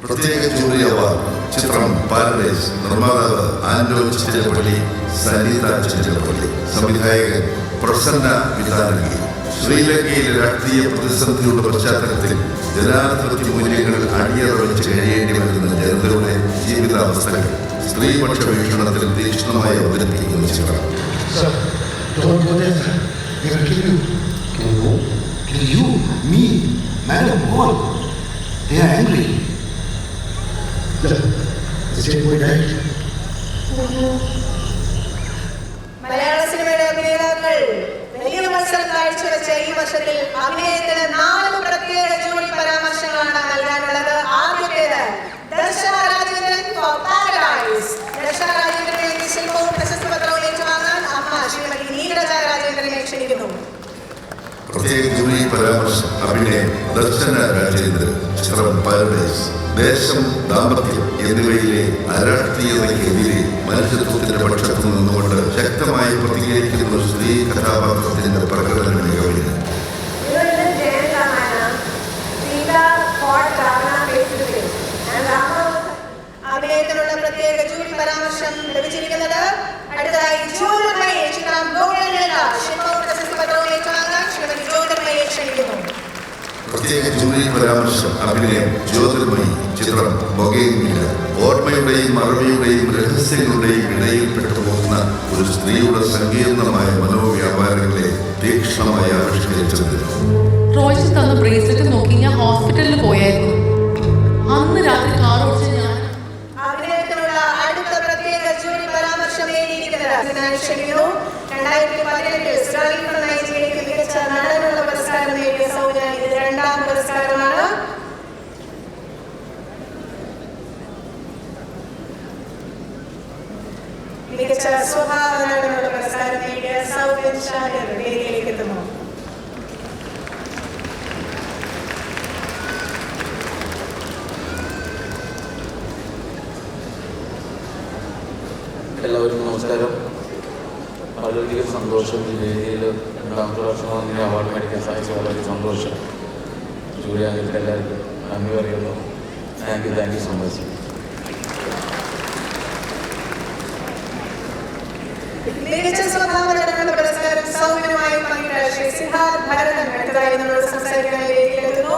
[SPEAKER 2] പ്രത്യേക ജൂറി അവാർഡ് ചിത്രം പാരഡൈസ്. നിർമ്മാതാവ് ആന്റോ ചിറ്റലപ്പള്ളി, സനിത ചിറ്റലപ്പള്ളി. സംവിധായകൻ പ്രസന്ന വിതാനകെ. ശ്രീലങ്കയിലെ രാഷ്ട്രീയ പ്രതിസന്ധിയുടെ പശ്ചാത്തലത്തിൽ ജനാധിപത്യ മൂല്യങ്ങൾ അടിയറവെച്ച് കഴിയേണ്ടി വരുന്ന ജനതയുടെ ജീവിതാവസ്ഥകൾ സ്ത്രീപക്ഷ വീക്ഷണത്തിൽ തീക്ഷ്ണമായി അവതരിപ്പിക്കുന്ന ചിത്രം.
[SPEAKER 7] Don't go there, sir. They will kill you. Kill who? Kill you, me, madam, all. They are angry. The same boy died.
[SPEAKER 1] മലയാള സിനിമയുടെ അഭിനേതാക്കൾ വലിയ മത്സരം കാഴ്ചവെച്ച ഈ വർഷത്തിൽ അഭിനയത്തിന് 4 പ്രത്യേക ജൂറി പരാമർശങ്ങളാണ് നൽകാനുള്ളത്. ആദ്യത്തേത് ദർശന രാജേന്ദ്രൻ ഫോർ പാരഡൈസ്. ദർശന രാജേന്ദ്രനെ ശില്പവും പ്രശസ്തി പത്രവും ഏറ്റുവാങ്ങാൻ അമ്മ ശ്രീമതി നീരജ രാജേന്ദ്രനെ ക്ഷണിക്കുന്നു.
[SPEAKER 2] പ്രത്യേക ജൂറി പരാമർശം അഭിനയം ദർശന രാജേന്ദ്രൻ, ചിത്രം പാരഡൈസ്. ദേശം, ദാമ്പത്യം എന്നിവയിലെ അരാഷ്ട്രീയതയ്ക്കെതിരെ മനുഷ്യത്വത്തിന്റെ പക്ഷത്തു നിന്നുകൊണ്ട് ശക്തമായി പ്രതികരിക്കുന്ന ഒരു സ്ത്രീ കഥാപാത്രത്തിന്റെ പ്രകടന മികവിന്.
[SPEAKER 1] അഭിനയത്തിനുള്ള പ്രത്യേക ജൂറി പരാമർശം ലഭിച്ചിരിക്കുന്നത്. അടുത്തതായി ജ്യോതിർമയി. ചിത്രം ബോഗൻവില്ല. ശില്പവും പ്രശസ്തി പത്രവും ഏറ്റുവാങ്ങാൻ ശ്രീമതി ജ്യോതിർമയെ ക്ഷണിക്കുന്നു.
[SPEAKER 2] പ്രത്യേക ജൂറി പരാമർശം അഭിനയം ജ്യോതിർമയി, ചിത്രം ബൊഗെയിൻവില്ല. ഓർമ്മയുടെയും മറവിയുടെയും രഹസ്യങ്ങളുടെയും ഇടയിൽപ്പെട്ടു പോകുന്ന ഒരു സ്ത്രീയുടെ സങ്കീർണമായ മനോവ്യാപാരങ്ങളെ തീക്ഷ്ണമായി ആവിഷ്കരിച്ചത്.
[SPEAKER 10] റോയ്സ് തന്ന ബ്രേസ്ലെറ്റ് നോക്കി ഞാൻ ഹോസ്പിറ്റലിൽ പോയായിരുന്നു. അന്ന് രാത്രി കാർ ഓടിച്ച ഞാൻ
[SPEAKER 1] അഭിനയത്തിനുള്ള അടുത്ത പ്രത്യേക ജൂറി പരാമർശം നേടിയിരിക്കുന്നത് ക്ഷണിക്കുന്നു. 2018 സ്റ്റാർലിംഗ് ഫ്രം നൈജീരിയയ്ക്ക് മികച്ച നടനുള്ള പുരസ്കാരം നേടിയ സൗജന്യ. ഇത് 2ാം പുരസ്കാരമാണ്. മികച്ച സ്വഭാവ നടനുള്ള പുരസ്കാരം നേടിയ സൗബിൻ ഷാഹിർ വേദിയിലേക്ക് എത്തുന്നു.
[SPEAKER 3] എല്ലാവർക്കും നമസ്കാരം. വളരെയധികം സന്തോഷം. ഈ വേദിയിൽ 2ാമത്തെ വർഷം ഇങ്ങനെ അവാർഡ് മേടിക്കാൻ സാധിച്ചു. വളരെ സന്തോഷം. ജൂറി അംഗങ്ങൾക്ക് എല്ലാവർക്കും നന്ദി പറയുന്നു. Thank you so much.
[SPEAKER 1] മികച്ച സ്വഭാവ നടനുള്ള പുരസ്കാരം സൗമ്യമായി പങ്കിട്ട ശ്രീ സിദ്ധാർത്ഥ് ഭരതൻ അടുത്തതായി നമ്മളോട് സംസാരിക്കാൻ വേദിയിലെത്തുന്നു.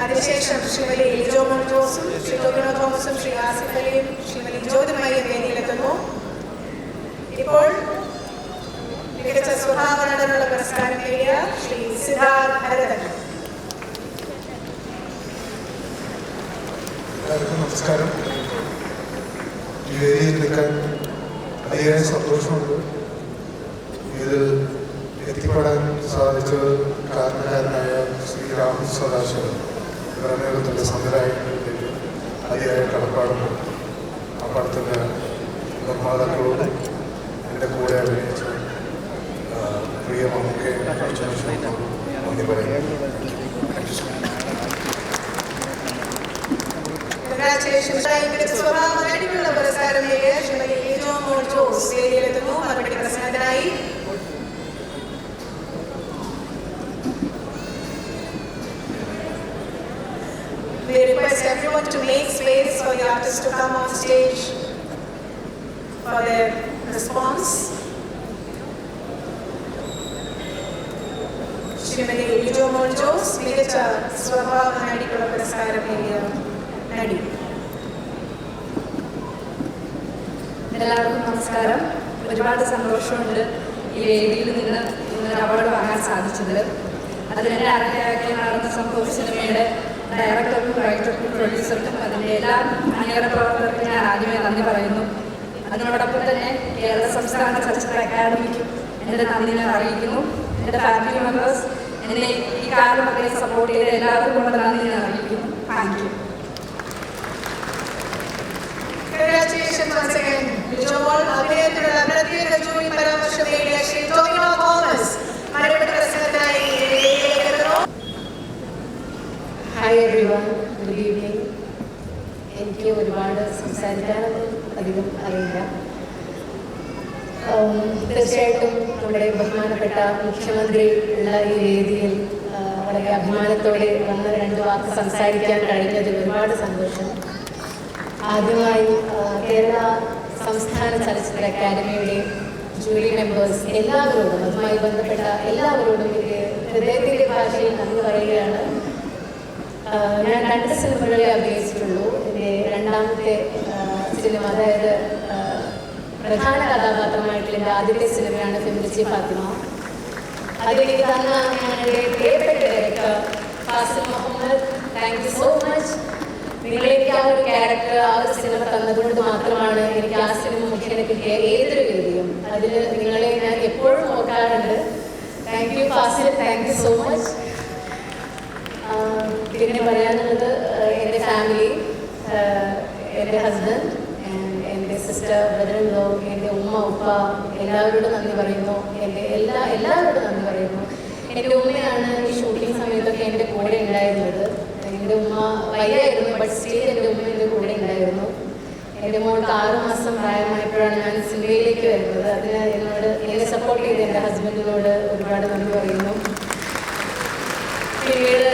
[SPEAKER 1] അതിനുശേഷം ശ്രീമതി ലിജോ മോൻജോസും ശ്രീ ടോബിനോ തോമസും ശ്രീ ആസിഫ് അലിയും ശ്രീമതി ജ്യോതിർമയും വേദിയിലെത്തുന്നു. ഇപ്പോൾ മികച്ച സ്വഭാവ നടനുള്ള പുരസ്കാരം നേടിയ ശ്രീ സിദ്ധാർത്ഥ് ഭരതൻ.
[SPEAKER 15] എല്ലാവർക്കും നമസ്കാരം. ഈ വേദിയിൽ നിൽക്കാൻ അതിയായ സന്തോഷമുണ്ട്. ഇതിൽ എത്തിപ്പെടാൻ സാധിച്ചത് കാരണക്കാരനായ ശ്രീ രാഹുൽ സദാശിവൻ പ്രമേയത്തിൻ്റെ സംവിധായകനിലേക്ക് അതിയായ കടപ്പാടുണ്ട്. ആ പടത്തിൻ്റെ നിർമ്മാതാക്കളോടും എൻ്റെ കൂടെ അഭിനയിച്ച പ്രിയ മമ്മൂക്കെ നന്ദി പറയുന്നു.
[SPEAKER 1] സ്വഭാവ നടിക്കുള്ള പുരസ്കാരം നേടിയ ശ്രീമതി ലിജോ മോൻജോസ് വേദിയിലെത്തുന്നു. മറുപടി പ്രസംഗത്തിനായി we request everyone to make space for the artists to come on stage for their response. Shrimati Lijo മോൻജോസ് മികച്ച സ്വഭാവ നടിക്കുള്ള പുരസ്കാരം നേടിയ
[SPEAKER 16] നമസ്കാരം. ഒരുപാട് സന്തോഷമുണ്ട് ഈ വേദിയിൽ നിന്ന് ഇന്ന് അവാർഡ് വാങ്ങാൻ സാധിച്ചത്. അതിനെന്നെ അർഹയാക്കി നടന്ന സംഭവ സിനിമയുടെ ഡയറക്ടർക്കും റൈറ്റർക്കും പ്രൊഡ്യൂസർക്കും അതിൻ്റെ എല്ലാ അണിയറ പ്രവർത്തകർക്കും ഞാൻ ആദ്യമേ നന്ദി പറയുന്നു. അതിനോടൊപ്പം തന്നെ കേരള സംസ്ഥാന ചലച്ചിത്ര അക്കാദമിക്കും എൻ്റെ നന്ദി ഞാൻ അറിയിക്കുന്നു. എൻ്റെ ഫാമിലി മെമ്പേഴ്സ് എന്നെ ഈ കാലമൊക്കെ സപ്പോർട്ട് ചെയ്ത് എല്ലാവർക്കും കൊണ്ട് നന്ദി ഞാൻ അറിയിക്കുന്നു. Thank you.
[SPEAKER 1] Congratulations once again. Johal അഭിനയത്തിനുള്ള പ്രത്യേക ജൂറി പരാമർശം നേടിയ ശ്രീ ടോവിനോ തോമസ് മറുപടി പ്രസംഗത്തിനായി
[SPEAKER 17] ഹായ് എവ്രിവൺ, ഗുഡ് ഈവനിങ്. എനിക്ക് ഒരുപാട് സംസാരിക്കാനൊന്നും അധികം അറിയില്ല. തീർച്ചയായിട്ടും നമ്മുടെ ബഹുമാനപ്പെട്ട മുഖ്യമന്ത്രി ഉള്ള ഈ വേദിയിൽ വളരെ അഭിമാനത്തോടെ വന്ന് 2 വാക്ക് സംസാരിക്കാൻ കഴിഞ്ഞതിൽ ഒരുപാട് സന്തോഷം. ആദ്യമായി കേരള സംസ്ഥാന ചലച്ചിത്ര അക്കാദമിയുടെ ജൂറി മെമ്പേഴ്സ് എല്ലാവരോടും, അതുമായി ബന്ധപ്പെട്ട എല്ലാവരോടും ഹൃദയത്തിൻ്റെ ഭാഷയിൽ നന്ദി പറയുകയാണ്. ഞാൻ 2 സിനിമകളിൽ അഭിനയിച്ചിട്ടുള്ളൂ. എൻ്റെ 2ാമത്തെ സിനിമ, അതായത് പ്രധാന കഥാപാത്രമായിട്ടുള്ള എൻ്റെ ആദ്യത്തെ സിനിമയാണ് ഫെമിനിച്ചി ഫാത്തിമ. അതെനിക്ക് തന്ന ഞങ്ങളുടെ പ്രിയപ്പെട്ട director Fasil Muhammad, thank you so much. നിങ്ങളെനിക്ക് ആ ഒരു ക്യാരക്ടർ, ആ ഒരു സിനിമ തന്നതുകൊണ്ട് മാത്രമാണ് എനിക്ക് ആ സിനിമ മുഖേന കിട്ടിയ ഏതൊരു വേദിയും. അതിൽ നിങ്ങളെ ഞാൻ എപ്പോഴും നോക്കാറുണ്ട്. Thank you Fasil, thank you so much. പിന്നെ പറയാനുള്ളത് എൻ്റെ ഫാമിലി, എൻ്റെ ഹസ്ബൻഡ്, എൻ്റെ സിസ്റ്റർ, ബ്രദർ-ഇൻ-ലോ, എൻ്റെ ഉമ്മ, ഉപ്പ, എല്ലാവരോടും നന്ദി പറയുന്നു. എൻ്റെ എല്ലാവരോടും നന്ദി പറയുന്നു. എൻ്റെ ഉമ്മയാണ് ഈ ഷൂട്ടിംഗ് സമയത്തൊക്കെ എൻ്റെ കൂടെ ഉണ്ടായിരുന്നത്. എൻ്റെ ഉമ്മ വയ്യായിരുന്നു, ബട്ട് സ്റ്റിൽ എൻ്റെ ഉമ്മ എൻ്റെ കൂടെ ഉണ്ടായിരുന്നു. എൻ്റെ മോൾക്ക് 6 മാസം പ്രായമായപ്പോഴാണ് ഞാൻ സിനിമയിലേക്ക് വരുന്നത്. അതിന് എന്നെ സപ്പോർട്ട് ചെയ്ത് എൻ്റെ ഹസ്ബൻഡിനോട് ഒരുപാട് നന്ദി പറയുന്നു. പിന്നീട്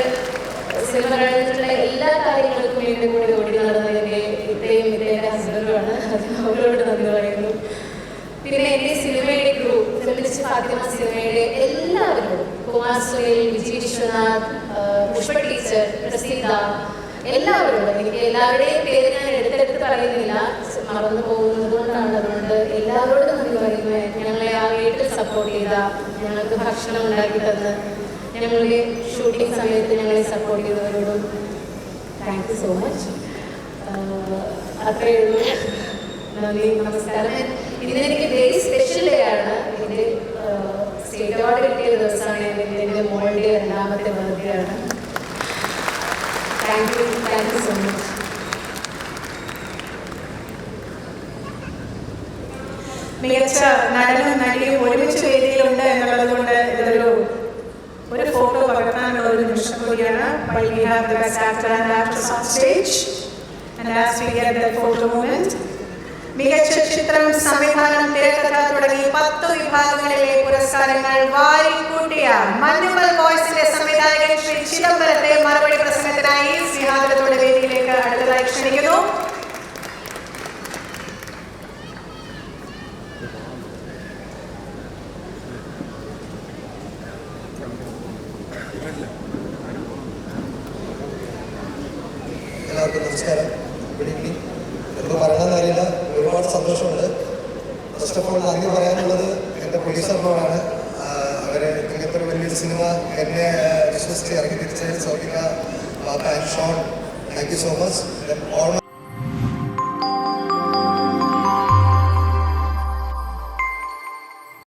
[SPEAKER 17] സിനിമ കഴിഞ്ഞിട്ടുള്ള എല്ലാ കാര്യങ്ങൾക്കും എൻ്റെ കൂടെ ഓടി നടന്നത് എൻ്റെ ഇത്രയും എൻ്റെ ഹസ്ബൻഡുമാണ്. അതിന് അവരോട് നന്ദി പറയുന്നു. പിന്നെ എൻ്റെ സിനിമയുടെ ക്രൂ, ഫെമിനിച്ചി ഫാത്തിമ സിനിമയുടെ എല്ലാവരോടും, കുമാർ സുനിൽ, വിജയ് വിശ്വനാഥ്, പുഷ്പ ടീച്ചർ, പ്രസീത, എല്ലാവരോടും, എനിക്ക് എല്ലാവരുടെയും പേര് ഞാൻ എടുത്തെടുത്ത് പറയുന്നില്ല, മറന്നു പോകുന്നത് കൊണ്ടാണ്. അതുകൊണ്ട് എല്ലാവരോടും നന്ദി പറയുന്നു. ഞങ്ങളെ ആ വീട്ടിൽ സപ്പോർട്ട് ചെയ്ത, ഞങ്ങൾക്ക് ഭക്ഷണം ഉണ്ടാക്കി തന്ന്, ഞങ്ങളുടെ ഷൂട്ടിംഗ് സമയത്ത് ഞങ്ങളെ സപ്പോർട്ട് ചെയ്തവരോടും താങ്ക് യു സോ മച്ച്. അത്രയേ ഉള്ളൂ. നന്ദി, നമസ്കാരം. ഇന്നെനിക്ക് വെരി സ്പെഷ്യൽ ഡേ ആണ്. എൻ്റെ സ്റ്റേറ്റ് അവാർഡ് കിട്ടിയ ദിവസമാണ്. എൻ്റെ മോളുടെ 2ാമത്തെ ബർത്ത്ഡേ ആണ്. Thank you so much.
[SPEAKER 1] മികച്ച നടനും നടിയും ഒരുമിച്ച് വേദിയിലുണ്ട് എന്നുള്ളത് കൊണ്ട് ഇതൊരു ഫോട്ടോ പകർത്താനുള്ള ഒരു നിമിഷം കൂടിയാണ്. While we have the best actor and actress on stage, and as we get that photo moment, മികച്ച ചിത്രം, സംവിധാനം, തിരക്കഥ തുടങ്ങി 10 വിഭാഗങ്ങളിലെ പുരസ്കാരങ്ങൾ വാരിക്കൂട്ടിയ മഞ്ഞുമൽ ബോയ്സിന്റെ സംവിധായകൻ ശ്രീ ചിദംബരത്തെ മറുപടി പ്രസംഗത്തിനായി സ്നേഹാദരത്തോടെ വേദിയിലേക്ക് അടുത്തതായി ക്ഷണിക്കുന്നു.
[SPEAKER 15] എല്ലാവർക്കും നമസ്കാരം, ഗുഡ് ഈവനിങ്. എന്ത് പറയണമെന്നറിയില്ല, ഒരുപാട് സന്തോഷമുണ്ട്. ഫസ്റ്റ് ഓഫ് ഓൾ നന്ദി പറയാനുള്ളത് എൻ്റെ പ്രൊഡ്യൂസറിനോടാണ്. അവരെ ഇങ്ങനത്തെ ഒരു വലിയൊരു സിനിമ എന്നെ വിശ്വസിച്ച് ഇറക്കി തിരിച്ചത് സൗബിക, പാപ്പ and Shawn, thank you so much.